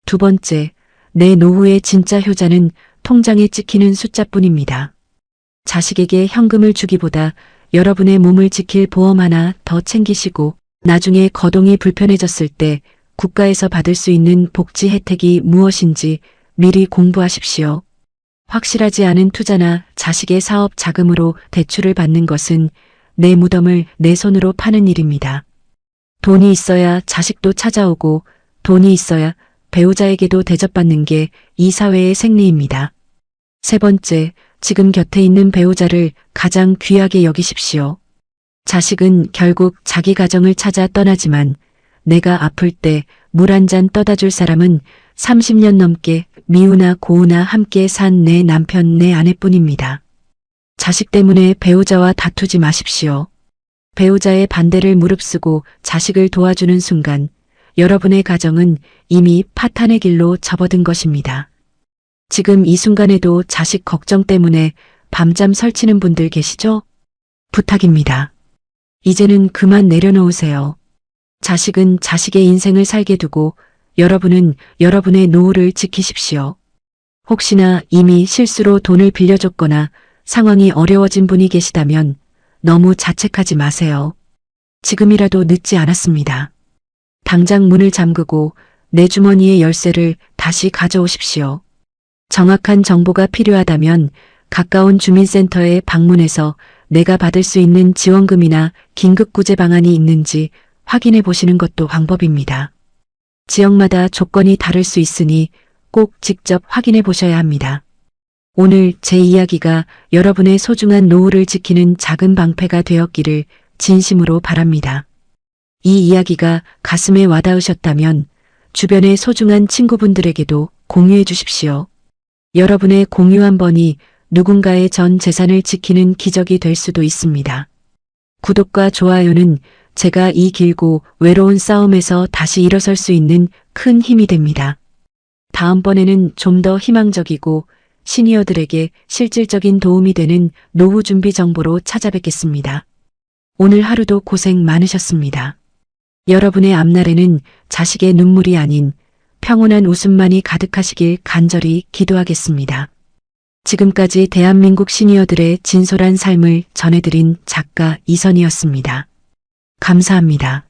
두 번째, 내 노후의 진짜 효자는 통장에 찍히는 숫자뿐입니다. 자식에게 현금을 주기보다 여러분의 몸을 지킬 보험 하나 더 챙기시고 나중에 거동이 불편해졌을 때 국가에서 받을 수 있는 복지 혜택이 무엇인지 미리 공부하십시오. 확실하지 않은 투자나 자식의 사업 자금으로 대출을 받는 것은 내 무덤을 내 손으로 파는 일입니다. 돈이 있어야 자식도 찾아오고 돈이 있어야 배우자에게도 대접받는 게 이 사회의 생리입니다. 세 번째, 지금 곁에 있는 배우자를 가장 귀하게 여기십시오. 자식은 결국 자기 가정을 찾아 떠나지만 내가 아플 때 물 한 잔 떠다 줄 사람은 30년 넘게 미우나 고우나 함께 산 내 남편, 내 아내뿐입니다. 자식 때문에 배우자와 다투지 마십시오. 배우자의 반대를 무릅쓰고 자식을 도와주는 순간 여러분의 가정은 이미 파탄의 길로 접어든 것입니다. 지금 이 순간에도 자식 걱정 때문에 밤잠 설치는 분들 계시죠? 부탁입니다. 이제는 그만 내려놓으세요. 자식은 자식의 인생을 살게 두고 여러분은 여러분의 노후를 지키십시오. 혹시나 이미 실수로 돈을 빌려줬거나 상황이 어려워진 분이 계시다면 너무 자책하지 마세요. 지금이라도 늦지 않았습니다. 당장 문을 잠그고 내 주머니의 열쇠를 다시 가져오십시오. 정확한 정보가 필요하다면 가까운 주민센터에 방문해서 내가 받을 수 있는 지원금이나 긴급구제 방안이 있는지 확인해 보시는 것도 방법입니다. 지역마다 조건이 다를 수 있으니 꼭 직접 확인해 보셔야 합니다. 오늘 제 이야기가 여러분의 소중한 노후를 지키는 작은 방패가 되었기를 진심으로 바랍니다. 이 이야기가 가슴에 와닿으셨다면 주변의 소중한 친구분들에게도 공유해 주십시오. 여러분의 공유 한 번이 누군가의 전 재산을 지키는 기적이 될 수도 있습니다. 구독과 좋아요는 제가 이 길고 외로운 싸움에서 다시 일어설 수 있는 큰 힘이 됩니다. 다음번에는 좀 더 희망적이고 시니어들에게 실질적인 도움이 되는 노후 준비 정보로 찾아뵙겠습니다. 오늘 하루도 고생 많으셨습니다. 여러분의 앞날에는 자식의 눈물이 아닌 평온한 웃음만이 가득하시길 간절히 기도하겠습니다. 지금까지 대한민국 시니어들의 진솔한 삶을 전해드린 작가 이선희였습니다. 감사합니다.